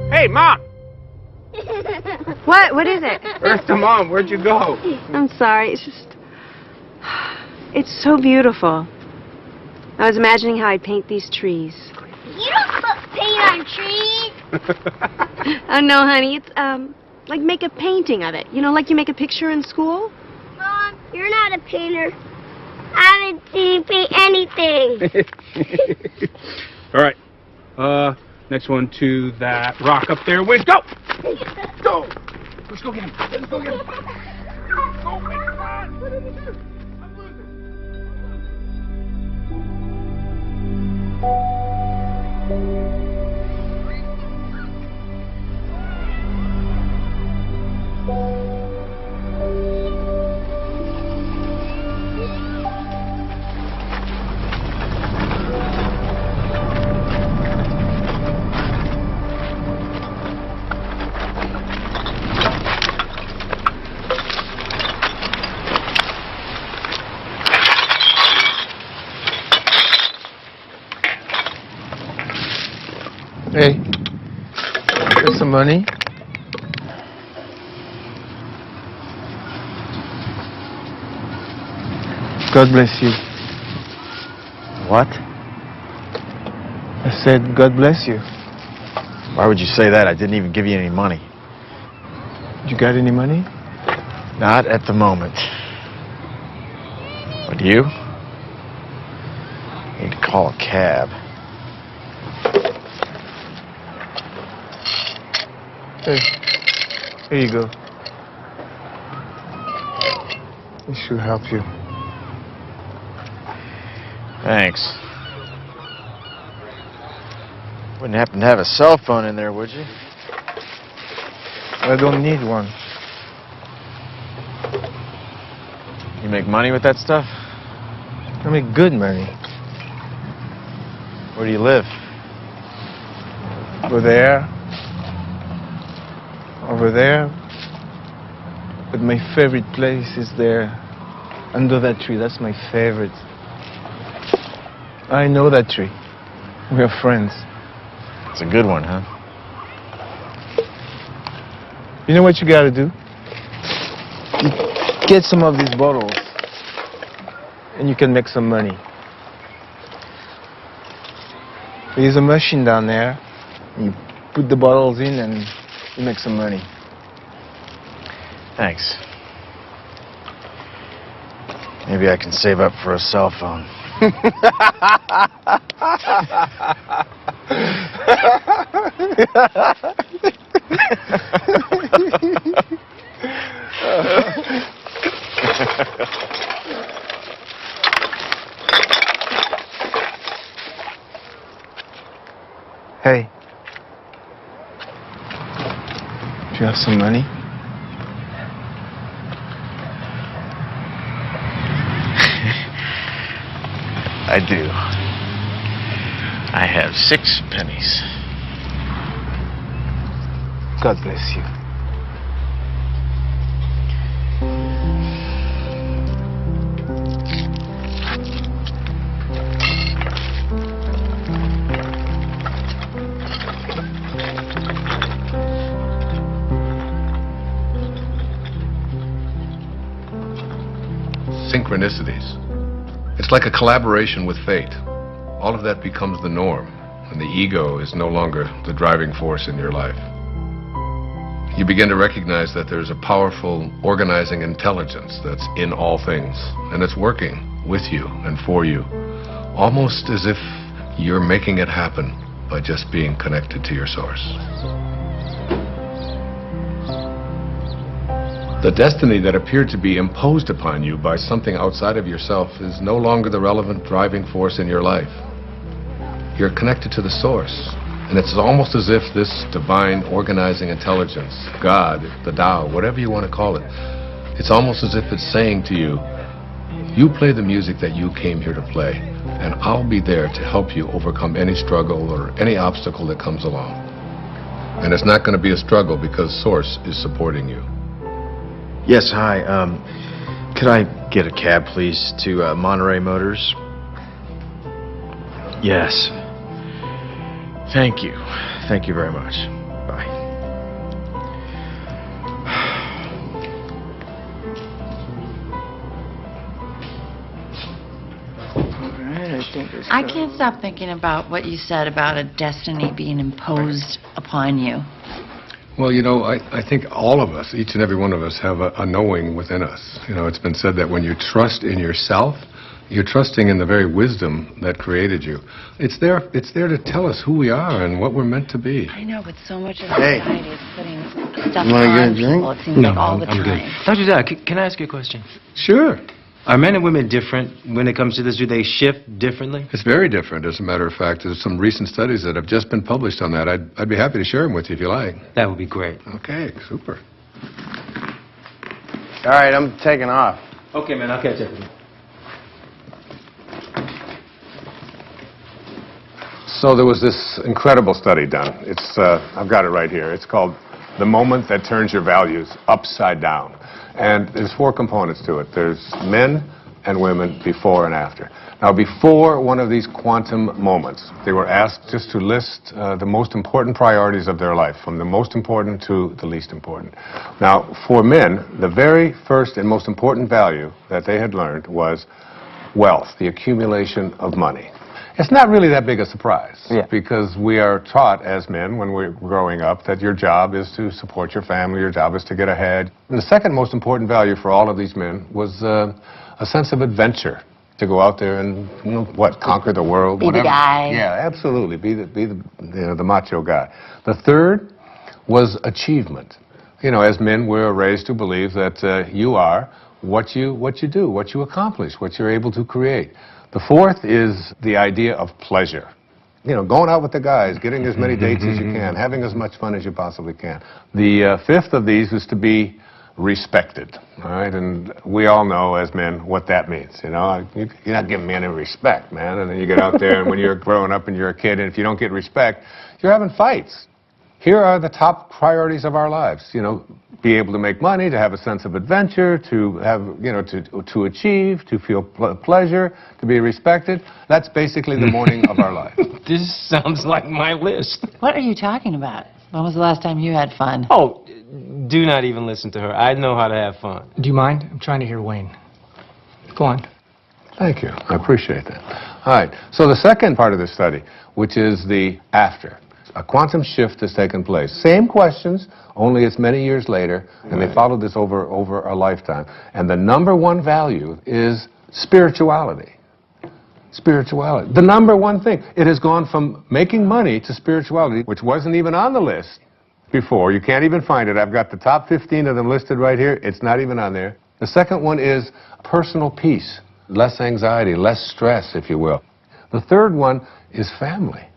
Hey, Mom! What is it? Eartha, Mom, where'd you go? I'm sorry. It's just... It's so beautiful. I was imagining how I'd paint these trees. You don't put paint on trees. Oh, no, honey. It's, like make a painting of it. You know, like you make a picture in school? Mom, you're not a painter. I haven't seen you paint anything. All right. Next one to that rock up there. Wait, go! Go! Let's go get him. Let's go get him. Go, wait, come on! What did he do? I'm Hey, here's some money. God bless you. What? I said, God bless you. Why would you say that? I didn't even give you any money. You got any money? Not at the moment. But you? Need to call a cab. Hey, here you go. It should help you. Thanks. Wouldn't happen to have a cell phone in there, would you? I don't need one. You make money with that stuff? I make good money. Where do you live? Over there. Over there. But my favorite place is there. Under that tree. That's my favorite. I know that tree. We're friends. It's a good one, huh? You know what you gotta do? You get some of these bottles, and you can make some money. There's a machine down there. You put the bottles in, and you make some money. Thanks. Maybe I can save up for a cell phone. Hey. Do you have some money? I do. I have 6 pennies. God bless you. Synchronicities. It's like a collaboration with fate. All of that becomes the norm, and the ego is no longer the driving force in your life. You begin to recognize that there's a powerful organizing intelligence that's in all things, and it's working with you and for you, almost as if you're making it happen by just being connected to your source. The destiny that appeared to be imposed upon you by something outside of yourself is no longer the relevant driving force in your life. You're connected to the source, and it's almost as if this divine organizing intelligence, God, the Tao, whatever you want to call it, it's almost as if it's saying to you, you play the music that you came here to play, and I'll be there to help you overcome any struggle or any obstacle that comes along. And it's not going to be a struggle because Source is supporting you. Yes, hi. Could I get a cab, please, to Monterey Motors? Yes. Thank you. Thank you very much. Bye. I can't stop thinking about what you said about a destiny being imposed upon you. Well, you know, I think all of us, each and every one of us, have a knowing within us. You know, it's been said that when you trust in yourself, you're trusting in the very wisdom that created you. It's there to tell us who we are and what we're meant to be. I know, but so much of society is putting stuff You wanna get a on drink? people. It seems No, like all the I'm good. time. Dr. Dyer, can I ask you a question? Sure. Are men and women different when it comes to this? Do they shift differently? It's very different, as a matter of fact. There's some recent studies that have just been published on that. I'd be happy to share them with you if you like. That would be great. Okay, super. All right, I'm taking off. Okay, man, I'll catch up with you. So there was this incredible study done. It's I've got it right here. It's called The Moment That Turns Your Values Upside Down. And there's 4 components to it. There's men and women before and after. Now, before one of these quantum moments, they were asked just to list the most important priorities of their life, from the most important to the least important. Now, for men, the very first and most important value that they had learned was wealth, the accumulation of money. It's not really that big a surprise, because we are taught as men when we're growing up that your job is to support your family, your job is to get ahead. And the second most important value for all of these men was a sense of adventure, to go out there and, you know, conquer the world. Be the guy. Yeah, absolutely, be the macho guy. The third was achievement. You know, as men, we're raised to believe that you are what you do, what you accomplish, what you're able to create. The fourth is the idea of pleasure. You know, going out with the guys, getting as many dates as you can, having as much fun as you possibly can. The fifth of these is to be respected, all right? And we all know as men what that means, you know? You're not giving me any respect, man. And then you get out there, and when you're growing up and you're a kid, and if you don't get respect, you're having fights. Here are the top priorities of our lives, you know, be able to make money, to have a sense of adventure, to have, you know, to achieve, to feel pleasure, to be respected. That's basically the morning of our life. This sounds like my list. What are you talking about? When was the last time you had fun? Oh, do not even listen to her. I know how to have fun. Do you mind? I'm trying to hear Wayne. Go on. Thank you. I appreciate that. All right. So the second part of the study, which is the after. A quantum shift has taken place. Same questions, only it's many years later, and they followed this over a lifetime. And the number one value is spirituality. Spirituality. The number one thing. It has gone from making money to spirituality, which wasn't even on the list before. You can't even find it. I've got the top 15 of them listed right here. It's not even on there. The second one is personal peace. Less anxiety, less stress, if you will. The third one is family.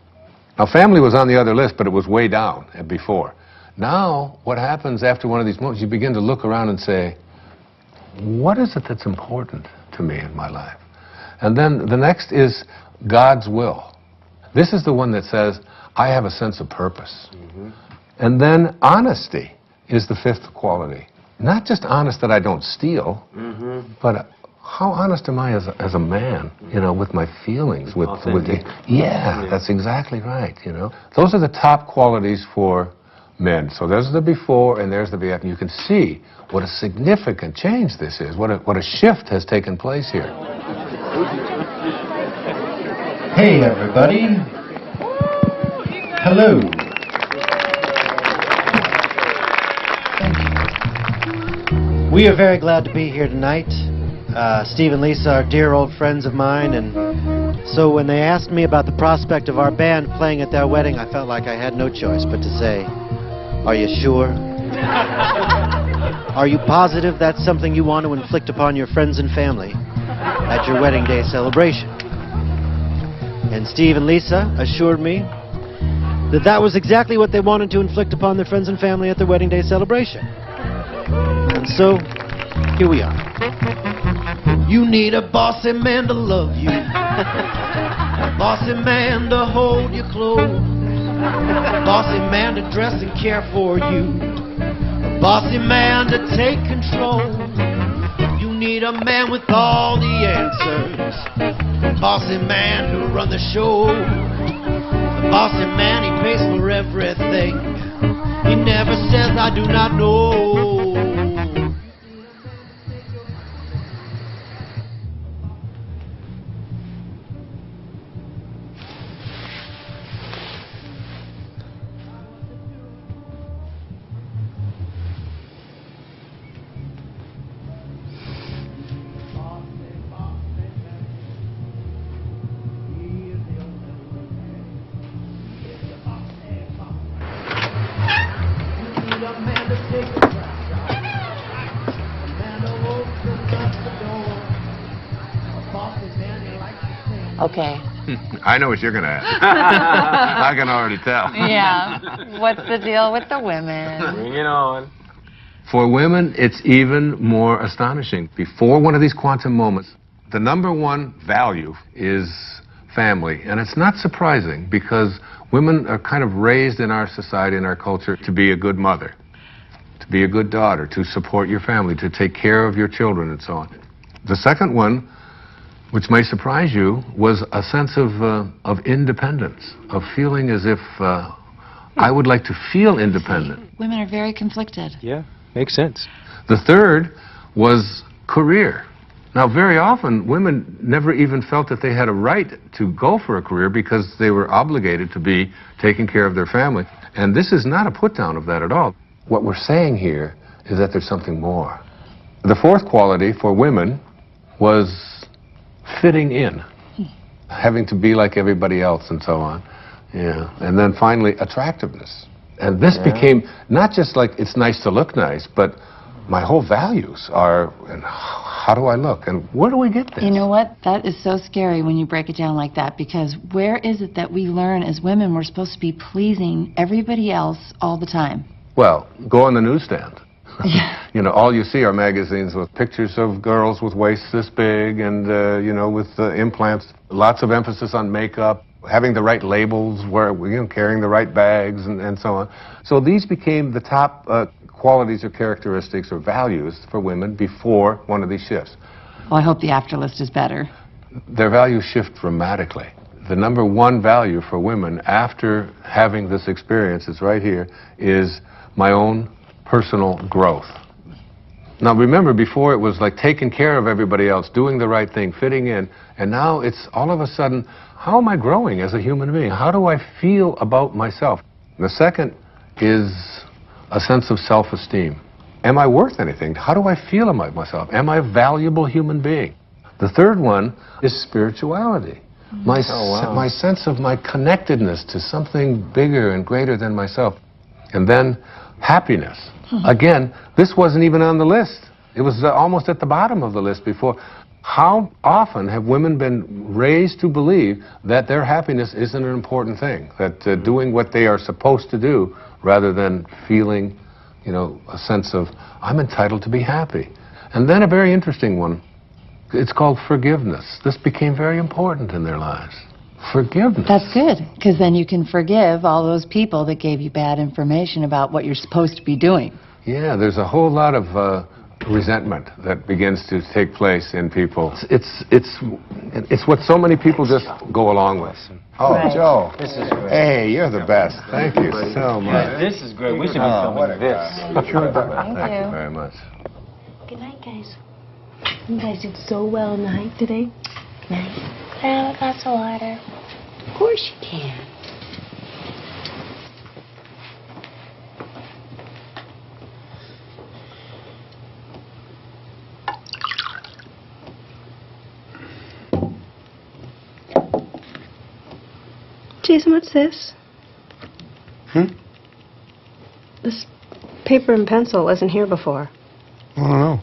Now, family was on the other list, but it was way down before. Now, what happens after one of these moments, you begin to look around and say, what is it that's important to me in my life? And then the next is God's will. This is the one that says, I have a sense of purpose. And then honesty is the fifth quality. Not just honest that I don't steal, but how honest am I as a man, you know, with my feelings, with yeah, that's exactly right, you know. Those are the top qualities for men. So there's the before and there's the after. You can see what a significant change this is, what a shift has taken place here. Hey, everybody. Hello. We are very glad to be here tonight. Steve and Lisa are dear old friends of mine, and so when they asked me about the prospect of our band playing at their wedding, I felt like I had no choice but to say, are you sure? Are you positive that's something you want to inflict upon your friends and family at your wedding day celebration? And Steve and Lisa assured me that that was exactly what they wanted to inflict upon their friends and family at their wedding day celebration. And so, here we are. You need a bossy man to love you, a bossy man to hold you close, a bossy man to dress and care for you, a bossy man to take control. You need a man with all the answers, a bossy man to run the show. The bossy man, he pays for everything. He never says, I do not know. Okay. I know what you're going to ask. I can already tell. Yeah. What's the deal with the women? Bring it on. For women, it's even more astonishing. Before one of these quantum moments, the number one value is family. And it's not surprising because women are kind of raised in our society, in our culture, to be a good mother, to be a good daughter, to support your family, to take care of your children and so on. The second one, which may surprise you, was a sense of independence, of feeling as if I would like to feel independent. Women are very conflicted. Yeah, makes sense. The third was career. Now, very often, women never even felt that they had a right to go for a career because they were obligated to be taking care of their family. And this is not a put-down of that at all. What we're saying here is that there's something more. The fourth quality for women was fitting in, having to be like everybody else and so on. Yeah. And then finally, attractiveness. And this became not just like it's nice to look nice, but my whole values are, and how do I look, and where do we get this? You know what? That is so scary when you break it down like that, because where is it that we learn as women we're supposed to be pleasing everybody else all the time? Well, go on the newsstand. You know, all you see are magazines with pictures of girls with waists this big and, you know, with implants, lots of emphasis on makeup, having the right labels, carrying the right bags, and so on. So these became the top qualities or characteristics or values for women before one of these shifts. Well, I hope the after list is better. Their values shift dramatically. The number one value for women after having this experience is right here, is my own personal growth. Now remember, before it was like taking care of everybody else, doing the right thing, fitting in, and now it's all of a sudden, how am I growing as a human being? How do I feel about myself? The second is a sense of self-esteem. Am I worth anything? How do I feel about myself? Am I a valuable human being? The third one is spirituality. My sense of my connectedness to something bigger and greater than myself. And then happiness. Again, this wasn't even on the list. It was almost at the bottom of the list before. How often have women been raised to believe that their happiness isn't an important thing, that doing what they are supposed to do rather than feeling, you know, a sense of, I'm entitled to be happy. And then a very interesting one, it's called forgiveness. This became very important in their lives. Forgiveness. That's good, because then you can forgive all those people that gave you bad information about what you're supposed to be doing. Yeah, there's a whole lot of resentment that begins to take place in people. It's what so many people just go along with. Oh, right. Joe. This is great. Hey, you're the best. Thank you so much. Yeah, this is great. We should be filming this. Thank you very much. Good night, guys. You guys did so well in the hike today. Good night. Can I have a glass of water? Of course you can. Jason, what's this? This paper and pencil wasn't here before. I don't know.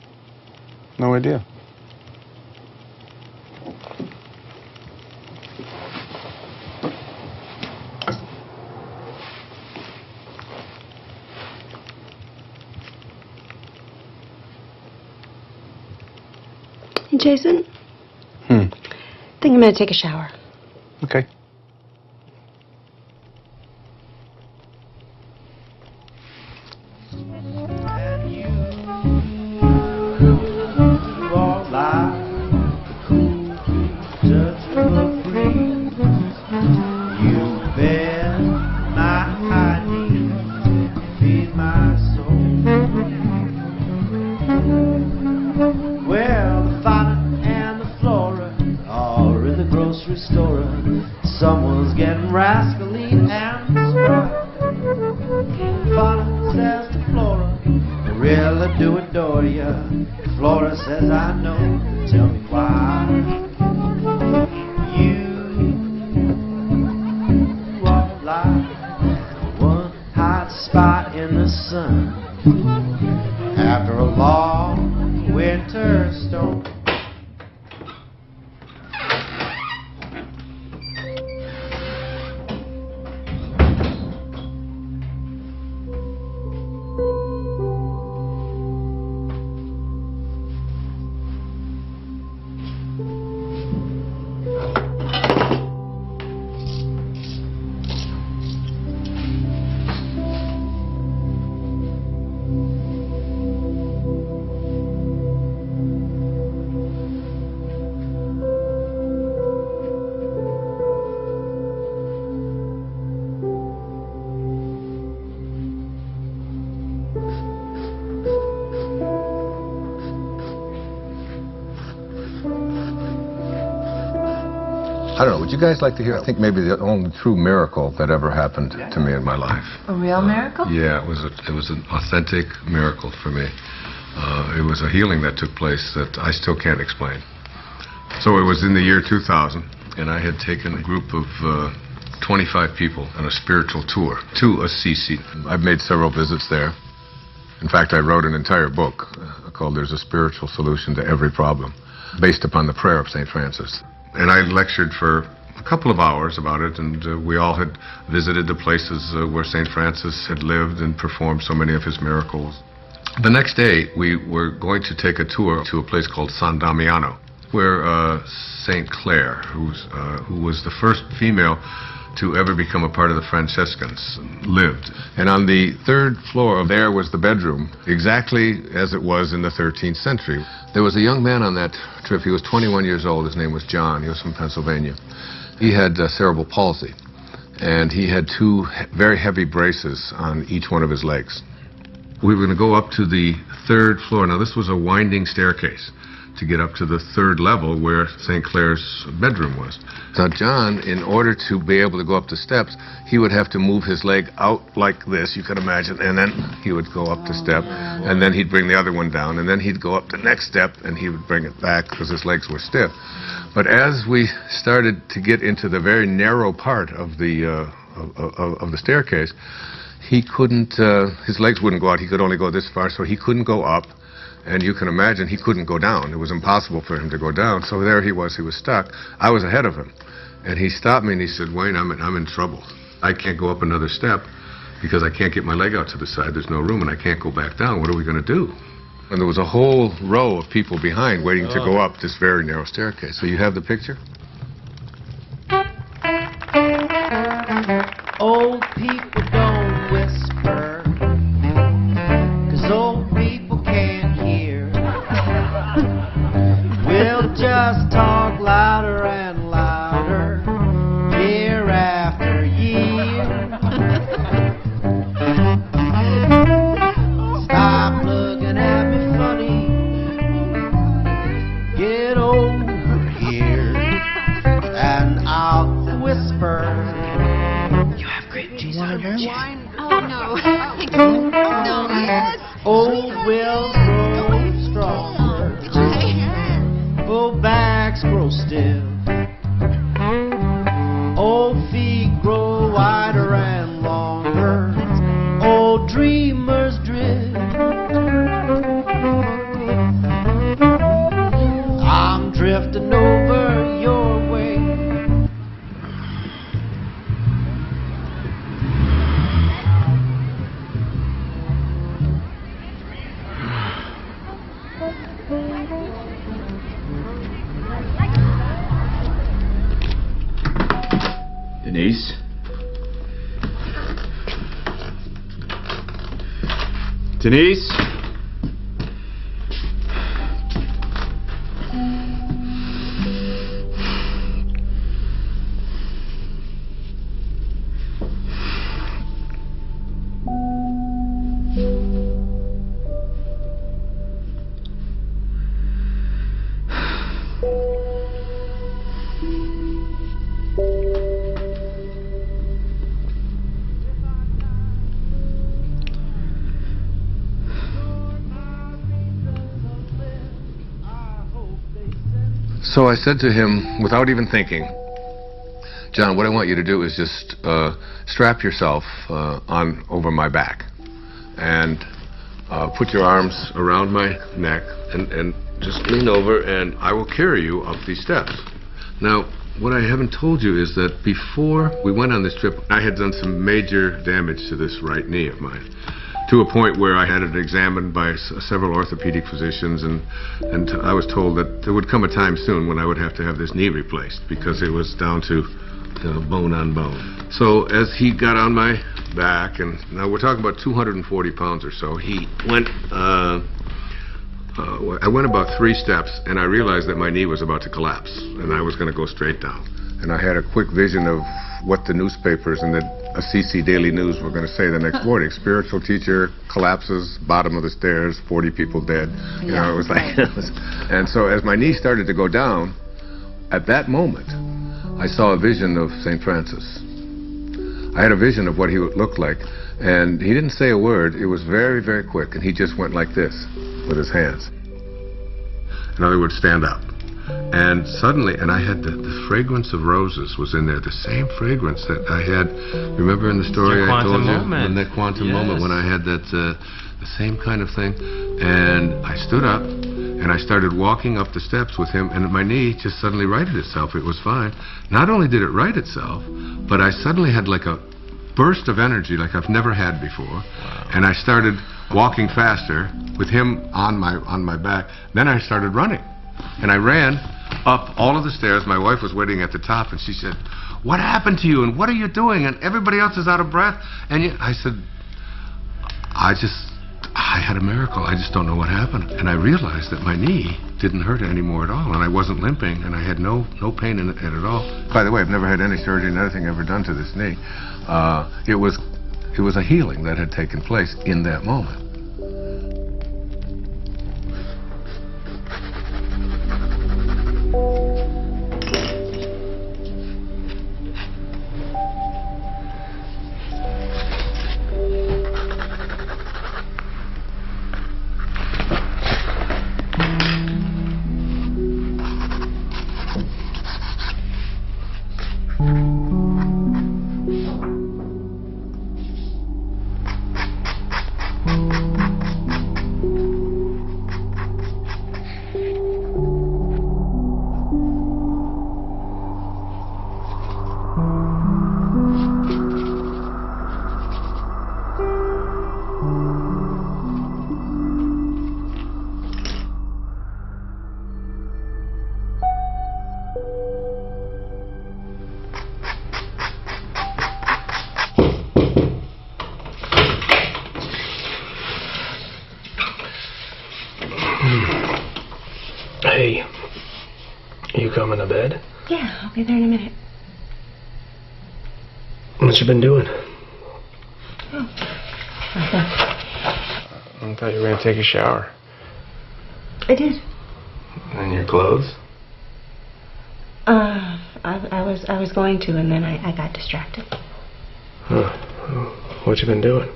No idea. Hey, Jason? I think I'm going to take a shower. Okay. Someone's getting rascally and spry. Fauna says to Flora, I really do adore ya. Flora says, I know, tell me why. You are like one hot spot in the sun after a long winter storm. I don't know, would you guys like to hear, I think maybe the only true miracle that ever happened to me in my life. A real miracle? Yeah, it was an authentic miracle for me. It was a healing that took place that I still can't explain. So it was in the year 2000, and I had taken a group of 25 people on a spiritual tour to Assisi. I've made several visits there. In fact, I wrote an entire book called There's a Spiritual Solution to Every Problem, based upon the prayer of St. Francis. And I lectured for a couple of hours about it, and we all had visited the places where St. Francis had lived and performed so many of his miracles. The next day, we were going to take a tour to a place called San Damiano, where St. Clare, who was the first female to ever become a part of the Franciscans, lived. And on the third floor there was the bedroom, exactly as it was in the 13th century. There was a young man on that trip. He was 21 years old. His name was John. He was from Pennsylvania. He had cerebral palsy, and he had 2 very heavy braces on each one of his legs. We were going to go up to the 3rd floor. Now, this was a winding staircase to get up to the 3rd level where St. Clare's bedroom was. Now, John, in order to be able to go up the steps, he would have to move his leg out like this, you can imagine, and then he would go up the step, and then he'd bring the other one down, and then he'd go up the next step, and he would bring it back because his legs were stiff. But as we started to get into the very narrow part of the staircase, he couldn't, his legs wouldn't go out. He could only go this far, so he couldn't go up. And you can imagine he couldn't go down. It was impossible for him to go down. So there he was stuck. I was ahead of him. And he stopped me and he said, "Wayne, I'm in trouble. I can't go up another step because I can't get my leg out to the side. There's no room and I can't go back down. What are we going to do?" And there was a whole row of people behind waiting to go up this very narrow staircase. So you have the picture? Old people don't whisper, 'cause old people can't hear. We'll just talk louder and louder, year after year. Stop looking at me funny, get over here, and I'll whisper. Do you want to wine? Oh, no. No, yes. Old wills grow stronger, old backs grow stiff, old feet grow wider and longer, old dreamers drift. I'm drifting over your way. Denise? Denise? So I said to him, without even thinking, "John, what I want you to do is just strap yourself on over my back and put your arms around my neck and just lean over and I will carry you up these steps." Now, what I haven't told you is that before we went on this trip, I had done some major damage to this right knee of mine, to a point where I had it examined by several orthopedic physicians, and I was told that there would come a time soon when I would have to have this knee replaced because it was down to bone on bone. So as he got on my back, and now we're talking about 240 pounds or so, he went, I went about 3 steps and I realized that my knee was about to collapse and I was going to go straight down. And I had a quick vision of what the newspapers and the CC Daily News were going to say the next morning. Spiritual teacher collapses, bottom of the stairs, 40 people dead. You know, it was like, and so as my knee started to go down, at that moment, I saw a vision of St. Francis. I had a vision of what he would look like, and he didn't say a word. It was very, very quick, and he just went like this with his hands. In other words, stand up. And suddenly, and I had the fragrance of roses was in there, the same fragrance that I had, remember in the story I told you? In that quantum moment when I had that, the same kind of thing. And I stood up, and I started walking up the steps with him, and my knee just suddenly righted itself. It was fine. Not only did it right itself, but I suddenly had like a burst of energy like I've never had before. And I started walking faster with him on my back. Then I started running. And I ran up all of the stairs. My wife was waiting at the top, and she said, "What happened to you, and what are you doing? And everybody else is out of breath." And I said, I had a miracle. I just don't know what happened. And I realized that my knee didn't hurt anymore at all, and I wasn't limping, and I had no pain in it at all. By the way, I've never had any surgery, anything ever done to this knee. It was a healing that had taken place in that moment. Hey, you coming to bed? Yeah, I'll be there in a minute. What you been doing? Oh. I thought you were gonna take a shower. I did. And your clothes? I was going to, and then I got distracted. Huh. What you been doing?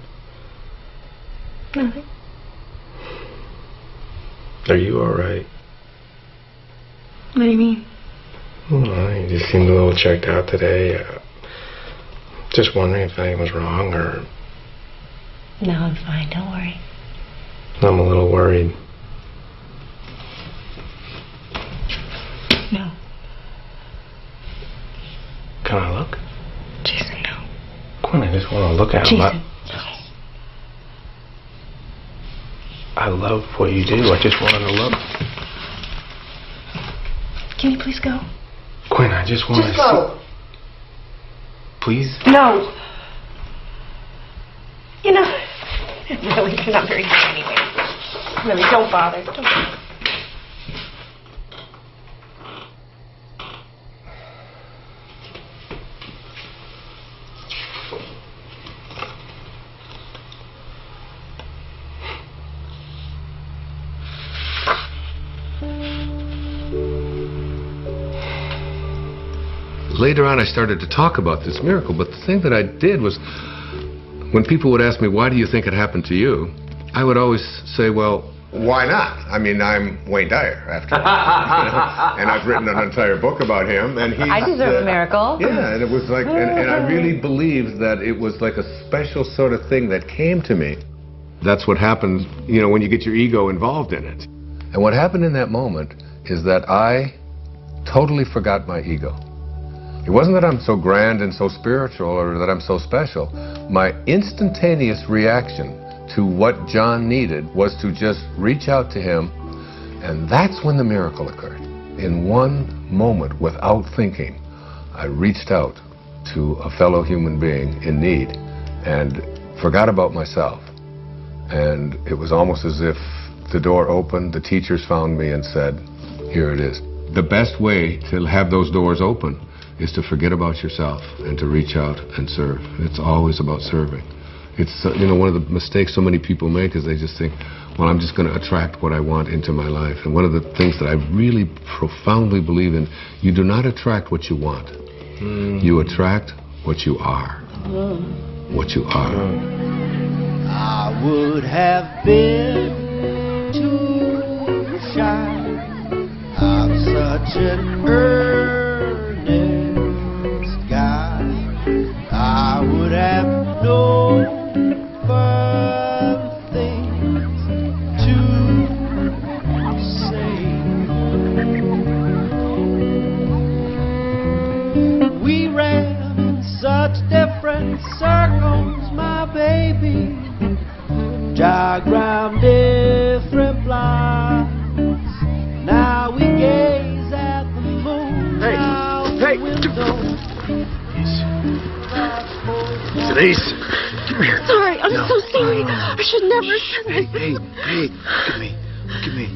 Nothing. Are you alright? What do you mean? Well, you just seemed a little checked out today. Just wondering if anything was wrong, or... No, I'm fine. Don't worry. I'm a little worried. No. Can I look? Jason, no. Quinn, I just want to look at him. Jason. I love what you do. I just wanted to look. Can you please go? Quinn, I just want to Just go. Please? No. You know, really, you're not very good anyway. Really, don't bother. Don't bother. Later on, I started to talk about this miracle, but the thing that I did was, when people would ask me, why do you think it happened to you? I would always say, well, why not? I mean, I'm Wayne Dyer, after all. And I've written an entire book about him. And he's, I deserve a miracle. Yeah, and it was like, and I really believed that it was like a special sort of thing that came to me. That's what happens, you know, when you get your ego involved in it. And what happened in that moment is that I totally forgot my ego. It wasn't that I'm so grand and so spiritual or that I'm so special. My instantaneous reaction to what John needed was to just reach out to him, and that's when the miracle occurred. In one moment, without thinking, I reached out to a fellow human being in need and forgot about myself. And it was almost as if the door opened, the teachers found me and said, here it is. The best way to have those doors open is to forget about yourself and to reach out and serve. It's always about serving. It's, you know, one of the mistakes so many people make is they just think, well, I'm just going to attract what I want into my life. And one of the things that I really profoundly believe in, you do not attract what you want. You attract what you are. What you are. I would have been too shy. I'm such an earnest guy, I would have no further things to say. We ran in such different circles, my baby, diagrammed different lines. Now we gaze at the moon out the window. Denise, come here. Sorry, I'm No, so sorry. no, no. I should never have said Hey, this. hey, hey, look at me. Look at me.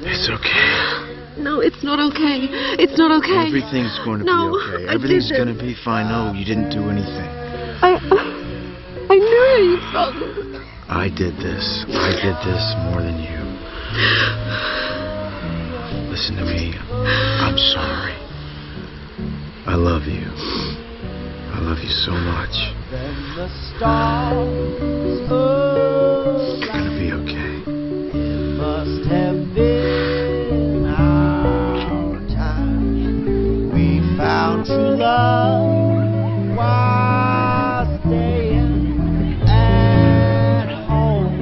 It's okay. No, it's not okay. It's not okay. Everything's going to No, be okay. I Everything's didn't. going to be fine. No, you didn't do anything. I knew you felt this. I did this. I did this more than you. Listen to me. I'm sorry. I love you. I love you so much. Then the stars You're going to be okay. must have been our time. We found true love while staying at home.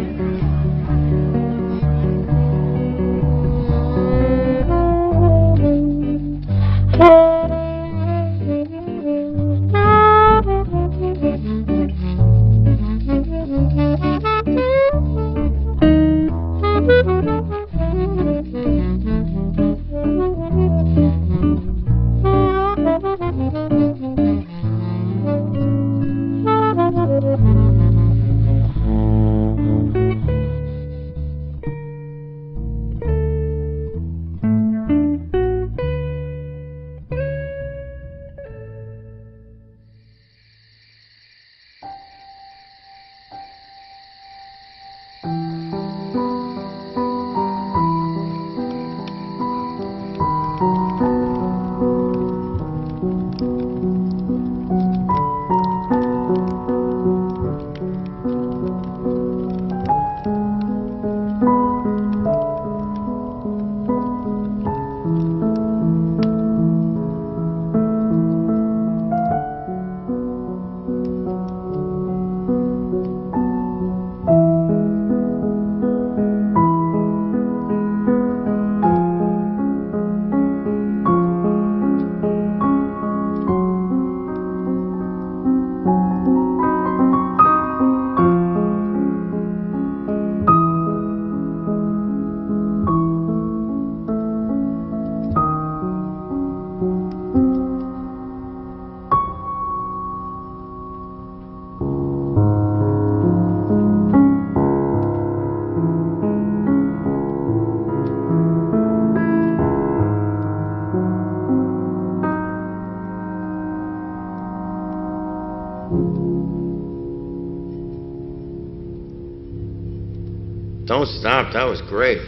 Don't stop. That was great.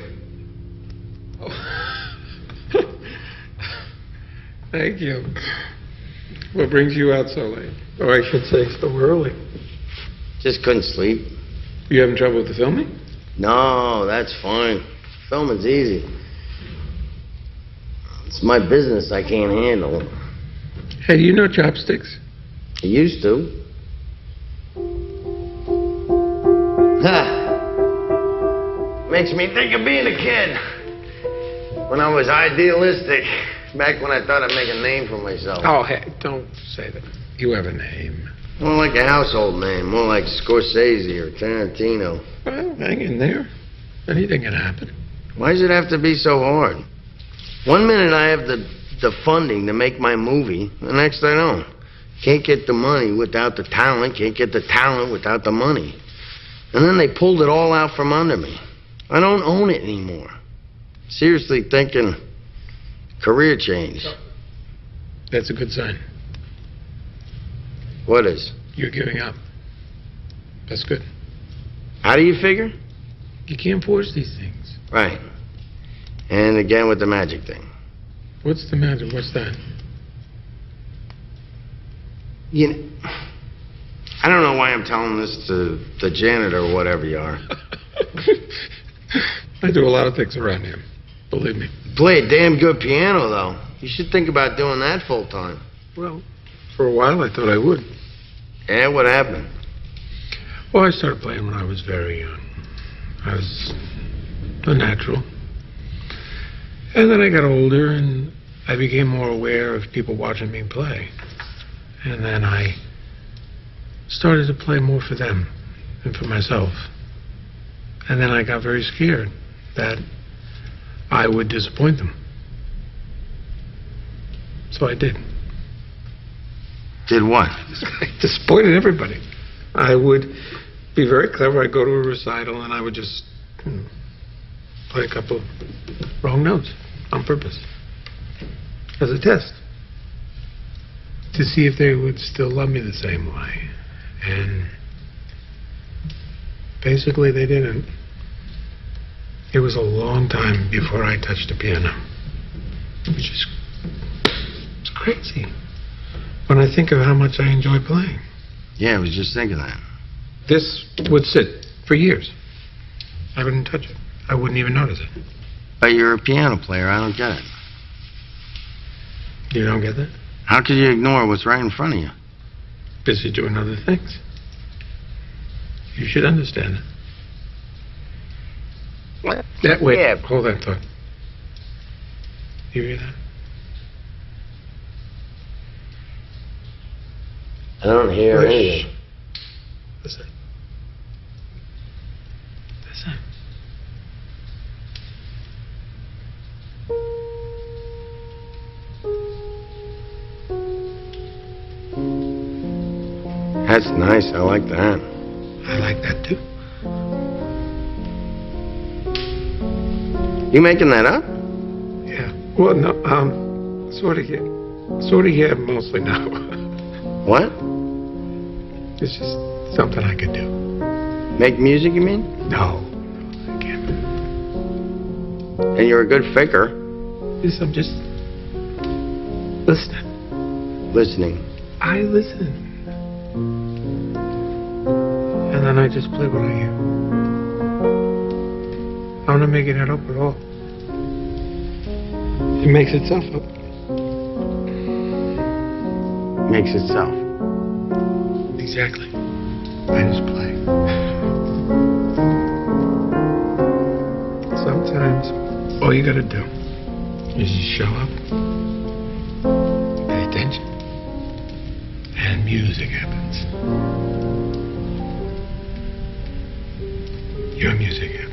Thank you. What brings you out so late? Or I should say so early. Just couldn't sleep. You having trouble with the filming? No, that's fine. Filming's easy. It's my business I can't handle. Hey, do you know chopsticks? I used to. Ha! Makes me think of being a kid. When I was idealistic. Back when I thought I'd make a name for myself. Oh, hey, don't say that. You have a name. More like a household name. More like Scorsese or Tarantino. Well, hang in there. Anything can happen. Why does it have to be so hard? One minute I have the funding to make my movie. The next I don't. Can't get the money without the talent. Can't get the talent without the money. And then they pulled it all out from under me. I don't own it anymore. Seriously thinking career change. That's a good sign. What is? You're giving up. That's good. How do you figure? You can't force these things. Right. And again with the magic thing. What's the matter? What's that? You know, I don't know why I'm telling this to the janitor or whatever you are. I do a lot of things around here. Believe me. play a damn good piano, though. You should think about doing that full time. Well, for a while I thought I would. Yeah, what happened? Well, I started playing when I was very young. I was a natural. And then I got older and I became more aware of people watching me play. And then I started to play more for them than for myself. And then I got very scared that I would disappoint them. So I did. Did what? I disappointed everybody. I would be very clever. I'd go to a recital and I would just play a couple wrong notes on purpose as a test to see if they would still love me the same way. And basically they didn't. It was a long time before I touched a piano, which is it's crazy when I think of how much I enjoy playing. Yeah, I was just thinking that. This would sit for years. I wouldn't touch it. I wouldn't even notice it. But you're a piano player. I don't get it. You don't get that? How could you ignore what's right in front of you? Busy doing other things. You should understand it. What? Wait, Yeah. hold that thought. You hear that? I don't hear anything. Listen. Listen. That's nice. I like that. I like that too. You making that up? Yeah. Well, no, sort of, yeah, mostly no. What? It's just something I could do. Make music, you mean? No, I can't. And you're a good faker. Yes, I'm just listening. Listening. I listen. And then I just play what I hear. I'm not making it up at all. It makes itself up. Makes itself. Exactly. I just play. Sometimes all you gotta do is just show up, pay attention, and music happens. Your music happens.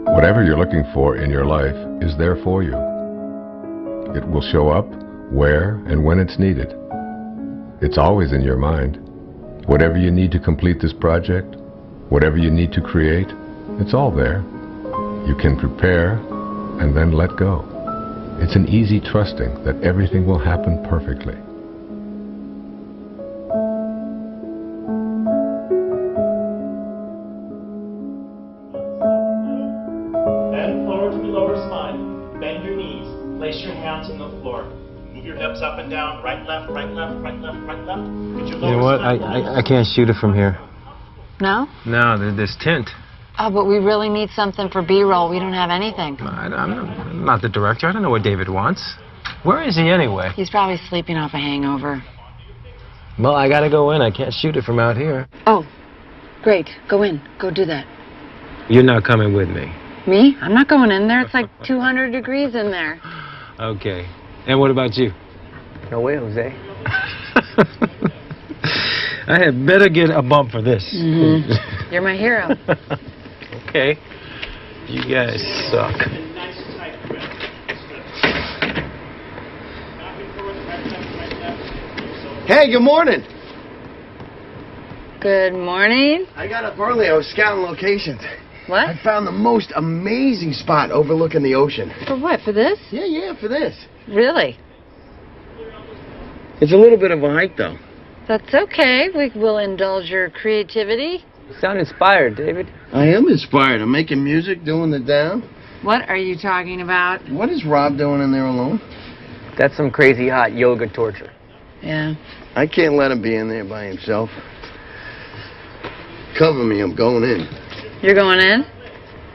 Whatever you're looking for in your life is there for you. It will show up where and when it's needed. It's always in your mind. Whatever you need to complete this project, whatever you need to create, it's all there. You can prepare and then let go. It's an easy trusting that everything will happen perfectly. Bend forward to the lower spine. Bend your knees. Place your hands on the floor. Move your hips up and down. Right, left, right, left, right, left, right, left. Get your You lower know what? spine. I can't shoot it from here. No? No, there's tint. Oh, but we really need something for B-roll. We don't have anything. I'm not the director. I don't know what David wants. Where is he anyway? He's probably sleeping off a hangover. Well, I gotta go in. I can't shoot it from out here. Oh, great. Go in. Go do that. You're not coming with me. Me? I'm not going in there. It's like 200 degrees in there. Okay. And what about you? No way, Jose. I had better get a bump for this. Mm-hmm. You're my hero. Okay. You guys suck. Hey, good morning. Good morning. I got up early. I was scouting locations. What? I found the most amazing spot overlooking the ocean. For what? For this? Yeah, for this. Really? It's a little bit of a hike, though. That's okay. We will indulge your creativity. You sound inspired, David. I am inspired. I'm making music, doing the down. What are you talking about? What is Rob doing in there alone? That's some crazy hot yoga torture. Yeah. I can't let him be in there by himself. Cover me, I'm going in. You're going in?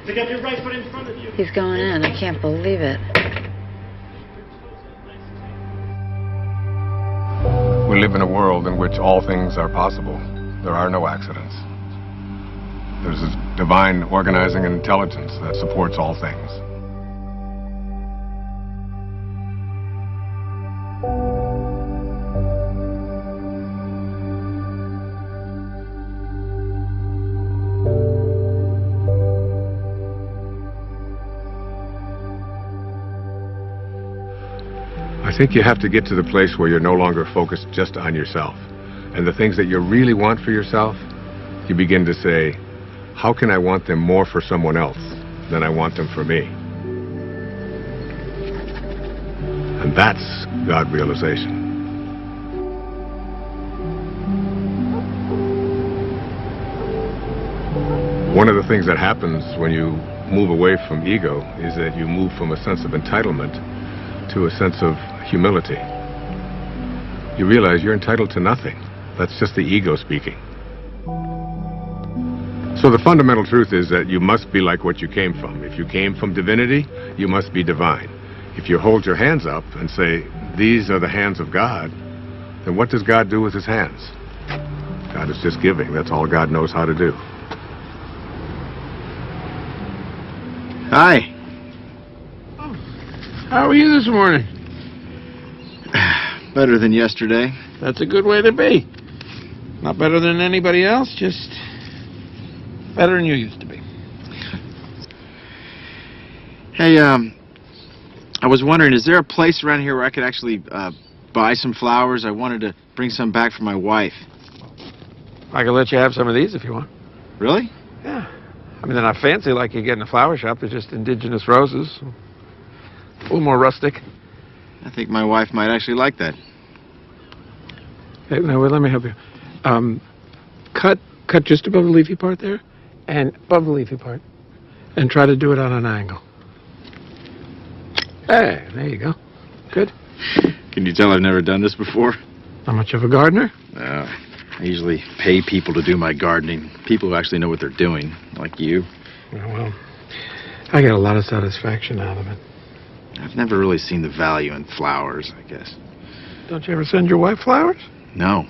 Pick up your right foot in front of you. He's going in. I can't believe it. We live in a world in which all things are possible. There are no accidents. There's a divine organizing intelligence that supports all things. I think you have to get to the place where you're no longer focused just on yourself. And the things that you really want for yourself, you begin to say, how can I want them more for someone else than I want them for me? And that's God realization. One of the things that happens when you move away from ego is that you move from a sense of entitlement to a sense of humility. You realize you're entitled to nothing. That's just the ego speaking. So the fundamental truth is that you must be like what you came from. If you came from divinity, you must be divine. If you hold your hands up and say, these are the hands of God, then what does God do with his hands? God is just giving. That's all God knows how to do. Hi. How are you this morning? Better than yesterday. That's a good way to be. Not better than anybody else, just better than you used to be. Hey, I was wondering, is there a place around here where I could actually buy some flowers? I wanted to bring some back for my wife. I can let you have some of these if you want. Really? Yeah. I mean, they're not fancy like you get in a flower shop. They're just indigenous roses. A little more rustic. I think my wife might actually like that. Hey, now, let me help you. Cut just above the leafy part there, and above the leafy part, and try to do it on an angle. Hey, there you go. Good. Can you tell I've never done this before? Not much of a gardener? I usually pay people to do my gardening. People who actually know what they're doing, like you. Yeah, well, I get a lot of satisfaction out of it. I've never really seen the value in flowers, I guess. Don't you ever send your wife flowers? No.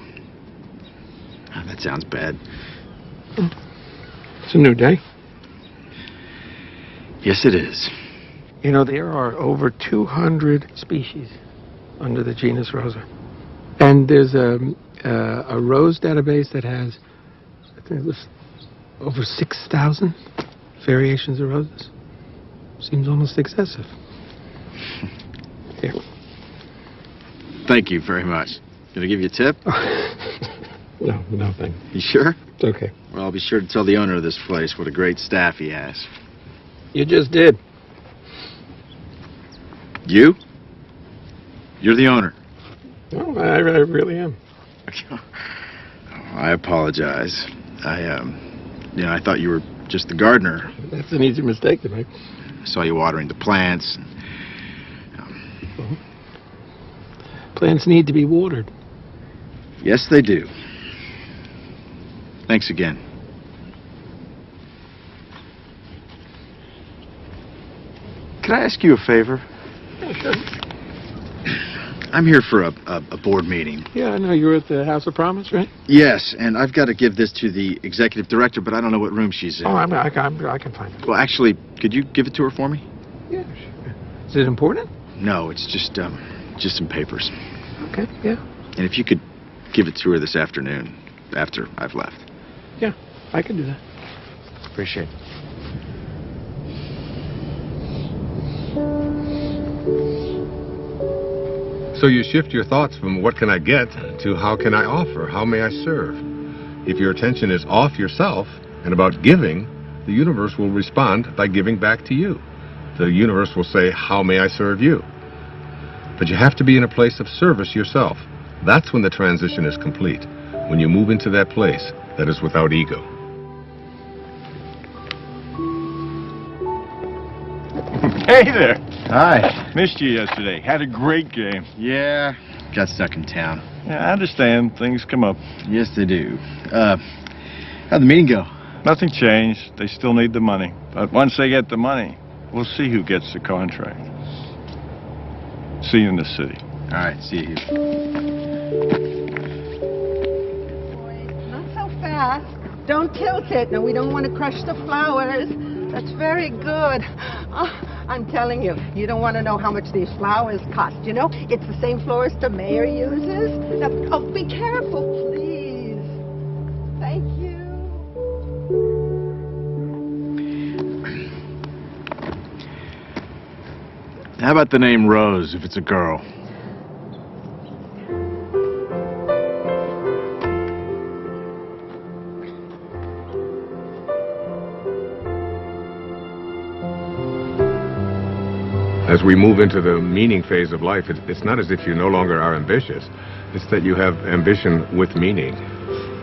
Oh, that sounds bad. It's a new day. Yes, it is. You know, there are over 200 species under the genus Rosa. And there's a rose database that has, I think it was over 6,000 variations of roses. Seems almost excessive. Here. Thank you very much. Did I give you a tip? No, thank you. You sure? It's okay. Well, I'll be sure to tell the owner of this place what a great staff he has. You just did. You? You're the owner. No, I really am. I apologize. I thought you were just the gardener. That's an easy mistake to make. I saw you watering the plants. Plants need to be watered. Yes, they do. Thanks again. Can I ask you a favor? Yeah, sure. I'm here for a board meeting. Yeah, I know. You were at the House of Promise, right? Yes, and I've got to give this to the executive director, but I don't know what room she's in. Oh, I can find it. Well, actually, could you give it to her for me? Yeah, sure. Is it important? No, it's just some papers. Okay, yeah. And if you could give it to her this afternoon, after I've left. Yeah, I can do that. Appreciate it. So you shift your thoughts from what can I get to how can I offer, how may I serve. If your attention is off yourself and about giving, the universe will respond by giving back to you. The universe will say, how may I serve you? But you have to be in a place of service yourself. That's when the transition is complete, when you move into that place that is without ego. Hey there. Hi. Missed you yesterday. Had a great game. Yeah, got stuck in town. Yeah, I understand. Things come up. Yes, they do. How'd the meeting go? Nothing changed. They still need the money. But once they get the money, we'll see who gets the contract. See you in the city. All right, see you. Not so fast. Don't tilt it. No, we don't want to crush the flowers. That's very good. Oh, I'm telling you, you don't want to know how much these flowers cost. You know, it's the same florist the mayor uses. Now, oh, be careful, please. Thank you. How about the name Rose if it's a girl? As we move into the meaning phase of life, it's not as if you no longer are ambitious. It's that you have ambition with meaning.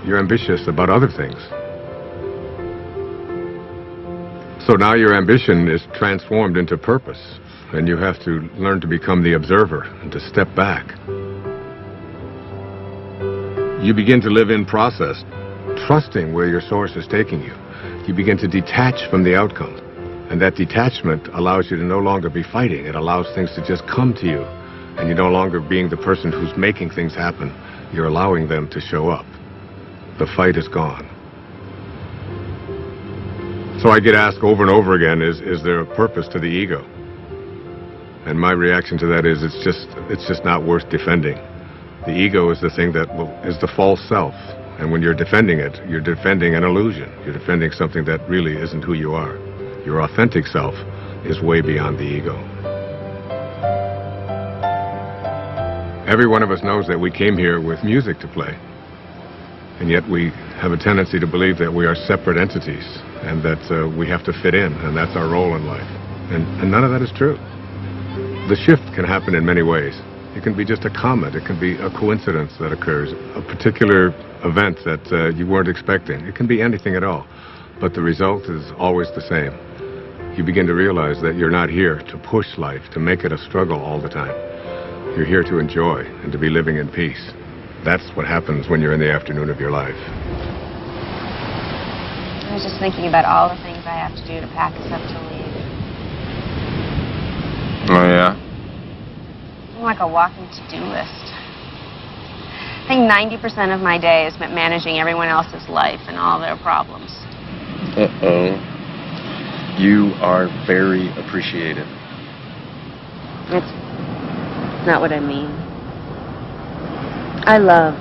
You're ambitious about other things. So now your ambition is transformed into purpose, and you have to learn to become the observer and to step back. You begin to live in process, trusting where your source is taking you. You begin to detach from the outcome. And that detachment allows you to no longer be fighting. It allows things to just come to you. And you're no longer being the person who's making things happen. You're allowing them to show up. The fight is gone. So I get asked over and over again, is there a purpose to the ego? And my reaction to that is it's just not worth defending. The ego is the thing that is the false self. And when you're defending it, you're defending an illusion. You're defending something that really isn't who you are. Your authentic self is way beyond the ego. Every one of us knows that we came here with music to play. And yet we have a tendency to believe that we are separate entities and that we have to fit in, and that's our role in life. And none of that is true. The shift can happen in many ways. It can be just a comment. It can be a coincidence that occurs, a particular event that you weren't expecting. It can be anything at all. But the result is always the same. You begin to realize that you're not here to push life, to make it a struggle all the time. You're here to enjoy and to be living in peace. That's what happens when you're in the afternoon of your life. I was just thinking about all the things I have to do to pack us up to leave. Oh, yeah? I'm like a walking to-do list. I think 90% of my day is spent managing everyone else's life and all their problems. Uh-oh. You are very appreciated. It's not what I mean. I love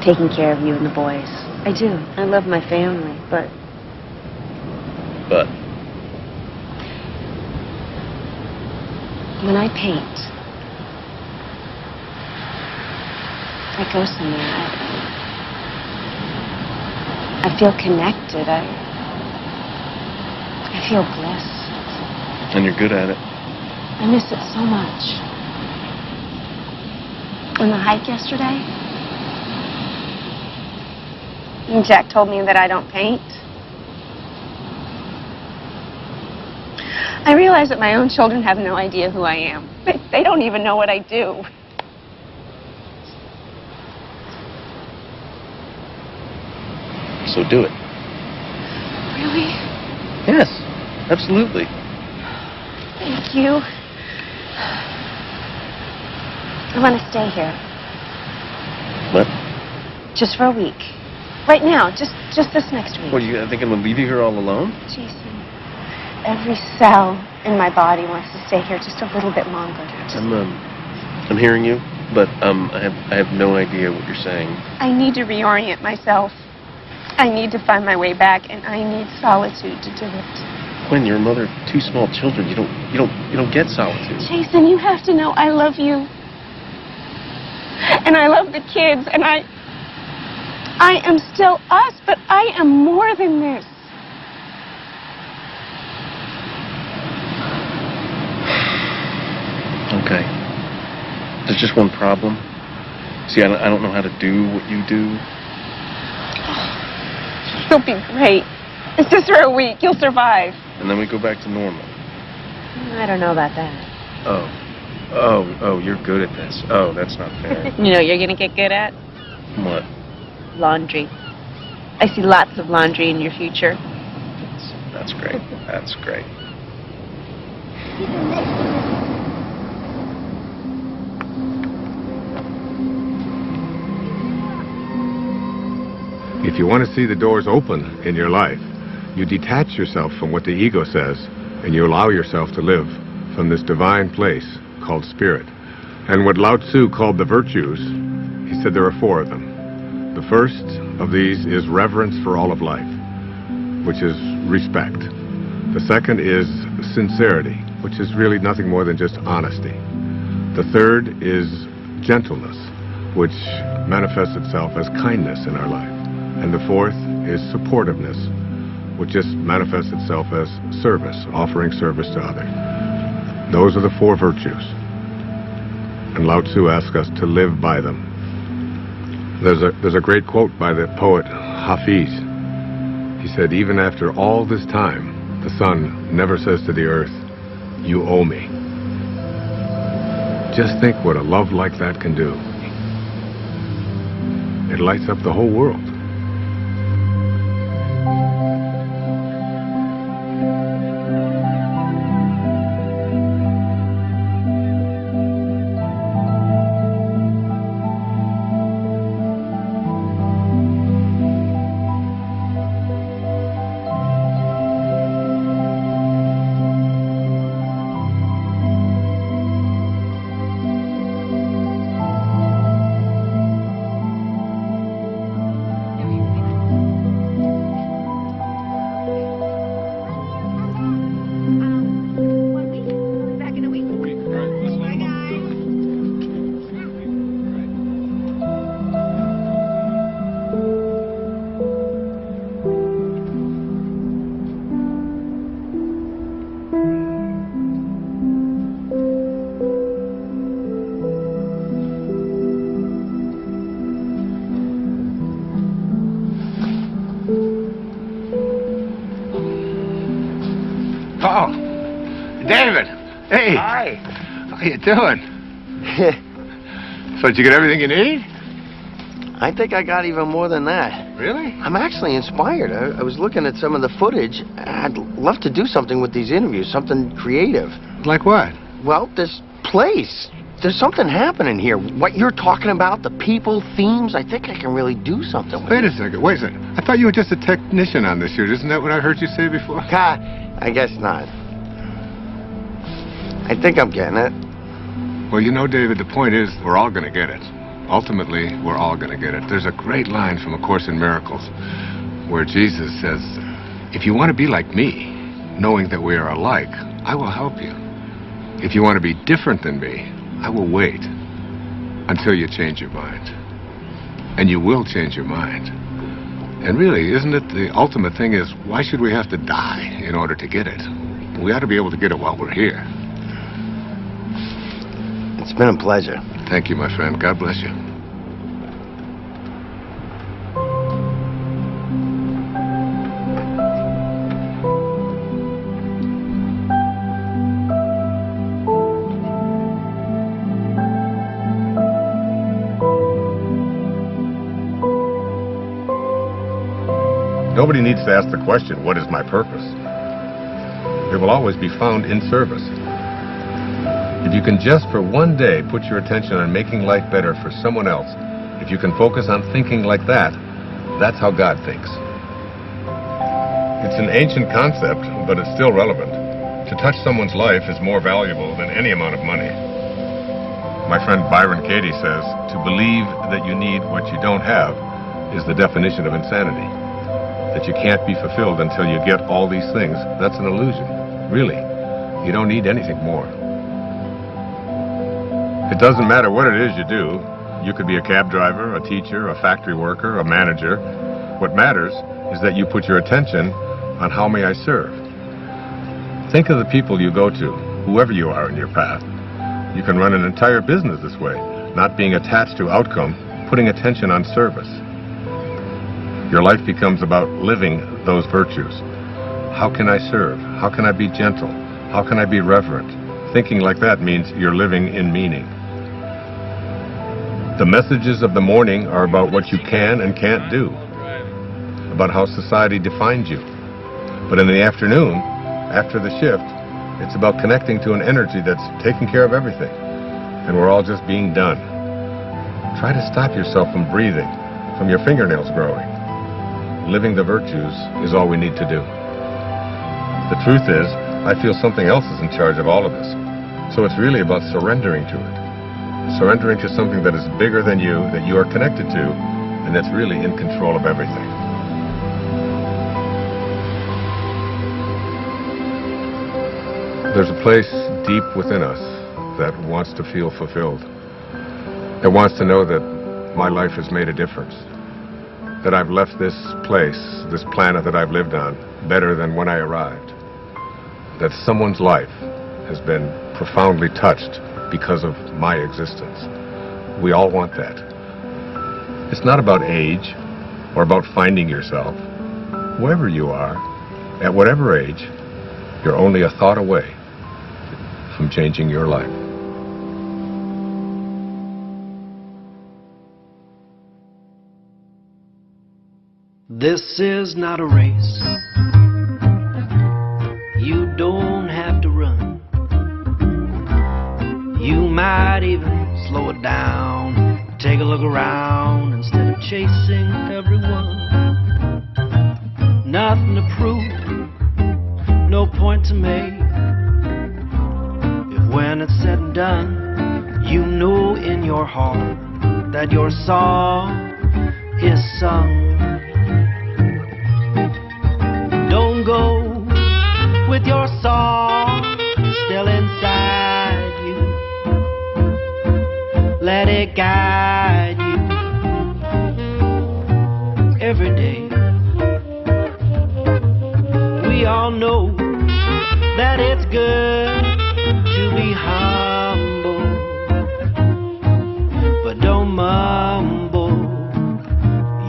taking care of you and the boys. I do. I love my family, but... But? When I paint, I go somewhere. I feel connected. I feel bliss. And you're good at it. I miss it so much. On the hike yesterday, and Jack told me that I don't paint. I realize that my own children have no idea who I am. They don't even know what I do. So do it. Really? Yes, absolutely. Thank you. I want to stay here. What? Just for a week. Right now, just this next week. What, you think I'm going to leave you here all alone? Jason, every cell in my body wants to stay here just a little bit longer. I'm hearing you, but I have no idea what you're saying. I need to reorient myself. I need to find my way back, and I need solitude to do it. When you're a mother of two small children, you don't get solitude. Jason, you have to know I love you. And I love the kids, and I am still us, but I am more than this. Okay. There's just one problem. See, I don't know how to do what you do. You'll be great. It's just for a week. You'll survive. And then we go back to normal. I don't know about that. Oh, you're good at this. Oh, that's not fair. You know what you're going to get good at? What? Laundry. I see lots of laundry in your future. That's great. That's great. If you want to see the doors open in your life, you detach yourself from what the ego says, and you allow yourself to live from this divine place called spirit. And what Lao Tzu called the virtues, he said there are 4 of them. The first of these is reverence for all of life, which is respect. The second is sincerity, which is really nothing more than just honesty. The third is gentleness, which manifests itself as kindness in our life. And the fourth is supportiveness, which just manifests itself as service, offering service to others. Those are the 4 virtues. And Lao Tzu asks us to live by them. There's a great quote by the poet Hafiz. He said, even after all this time, the sun never says to the earth, you owe me. Just think what a love like that can do. It lights up the whole world. Oh, David. Hey. Hi. How you doing? So did you get everything you need? I think I got even more than that. Really? I'm actually inspired. I was looking at some of the footage. I'd love to do something with these interviews, something creative. Like what? Well, this place. There's something happening here. What you're talking about, the people, themes, I think I can really do something with Wait a second. I thought you were just a technician on this shoot. Isn't that what I heard you say before? I guess not. I think I'm getting it. Well, you know, David, the point is we're all going to get it. Ultimately, we're all going to get it. There's a great line from A Course in Miracles where Jesus says, if you want to be like me, knowing that we are alike, I will help you. If you want to be different than me, I will wait until you change your mind. And you will change your mind. And really, isn't it the ultimate thing is, why should we have to die in order to get it? We ought to be able to get it while we're here. It's been a pleasure. Thank you, my friend. God bless you. Nobody needs to ask the question, what is my purpose? It will always be found in service. If you can just for one day put your attention on making life better for someone else, if you can focus on thinking like that, that's how God thinks. It's an ancient concept, but it's still relevant. To touch someone's life is more valuable than any amount of money. My friend Byron Katie says, to believe that you need what you don't have is the definition of insanity. That you can't be fulfilled until you get all these things, that's an illusion. Really, you don't need anything more. It doesn't matter what it is you do. You could be a cab driver, a teacher, a factory worker, a manager. What matters is that you put your attention on how may I serve. Think of the people you go to, whoever you are in your path. You can run an entire business this way. not being attached to outcome, putting attention on service. Your life becomes about living those virtues. How can I serve? How can I be gentle? How can I be reverent? Thinking like that means you're living in meaning. The messages of the morning are about what you can and can't do, about how society defines you. But in the afternoon, after the shift, it's about connecting to an energy that's taking care of everything, and we're all just being done. Try to stop yourself from breathing, from your fingernails growing. Living the virtues is all we need to do. The truth is, I feel something else is in charge of all of this. So it's really about surrendering to it. Surrendering to something that is bigger than you, that you are connected to, and that's really in control of everything. There's a place deep within us that wants to feel fulfilled. That wants to know that my life has made a difference. That I've left this place, this planet that I've lived on, better than when I arrived. That someone's life has been profoundly touched because of my existence. We all want that. It's not about age or about finding yourself. Whoever you are, at whatever age, you're only a thought away from changing your life. This is not a race. You don't have to run. You might even slow it down. Take a look around instead of chasing everyone. Nothing to prove, no point to make. If when it's said and done, you know in your heart that your song is sung. Don't go with your song still inside you. Let it guide you every day. We all know that it's good to be humble, but don't mumble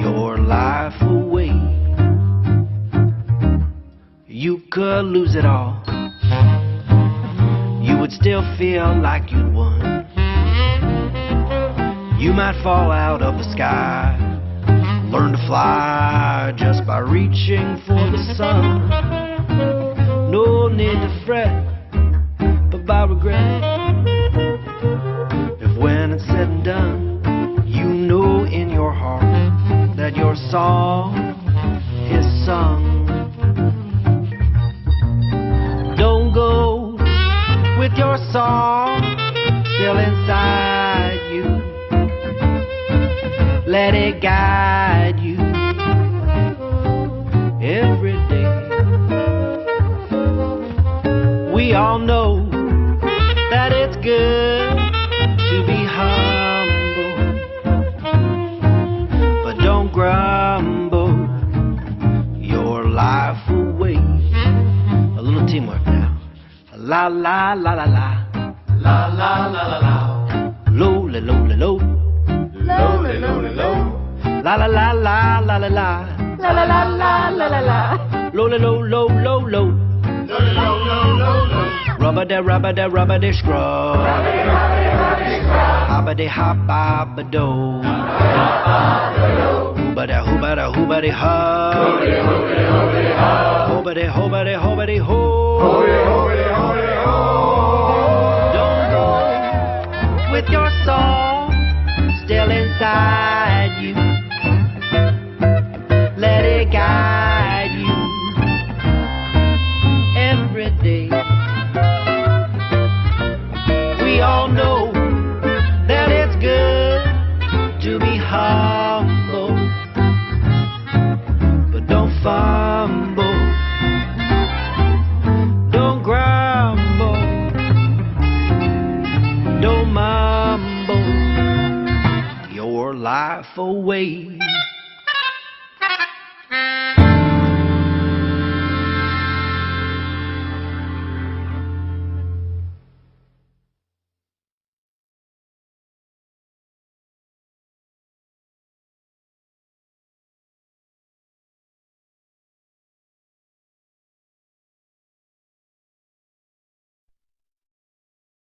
your life away. You could lose it all. You would still feel like you'd won. You might fall out of the sky, learn to fly just by reaching for the sun. No need to fret, but by regret. If when it's said and done, you know in your heart that your song is sung. Don't go with your song still inside you. Let it guide you every day. We all know that it's good to be humble, but don't grumble your life away. A little teamwork now. La la la la la. La la la la la. Low la low la low. Low la low la low. La la la la la la la. La la la la la la la. Low la low low low low. Low la low low low low. Rubber da scrub. Hobba de hobba do. Hooba da hooba de ha. Hooba de ho. Don't go with your song still inside you. Let it guide you every day. We all know that it's good to be humble, but don't fumble. Don't grumble. Don't mumble your life away.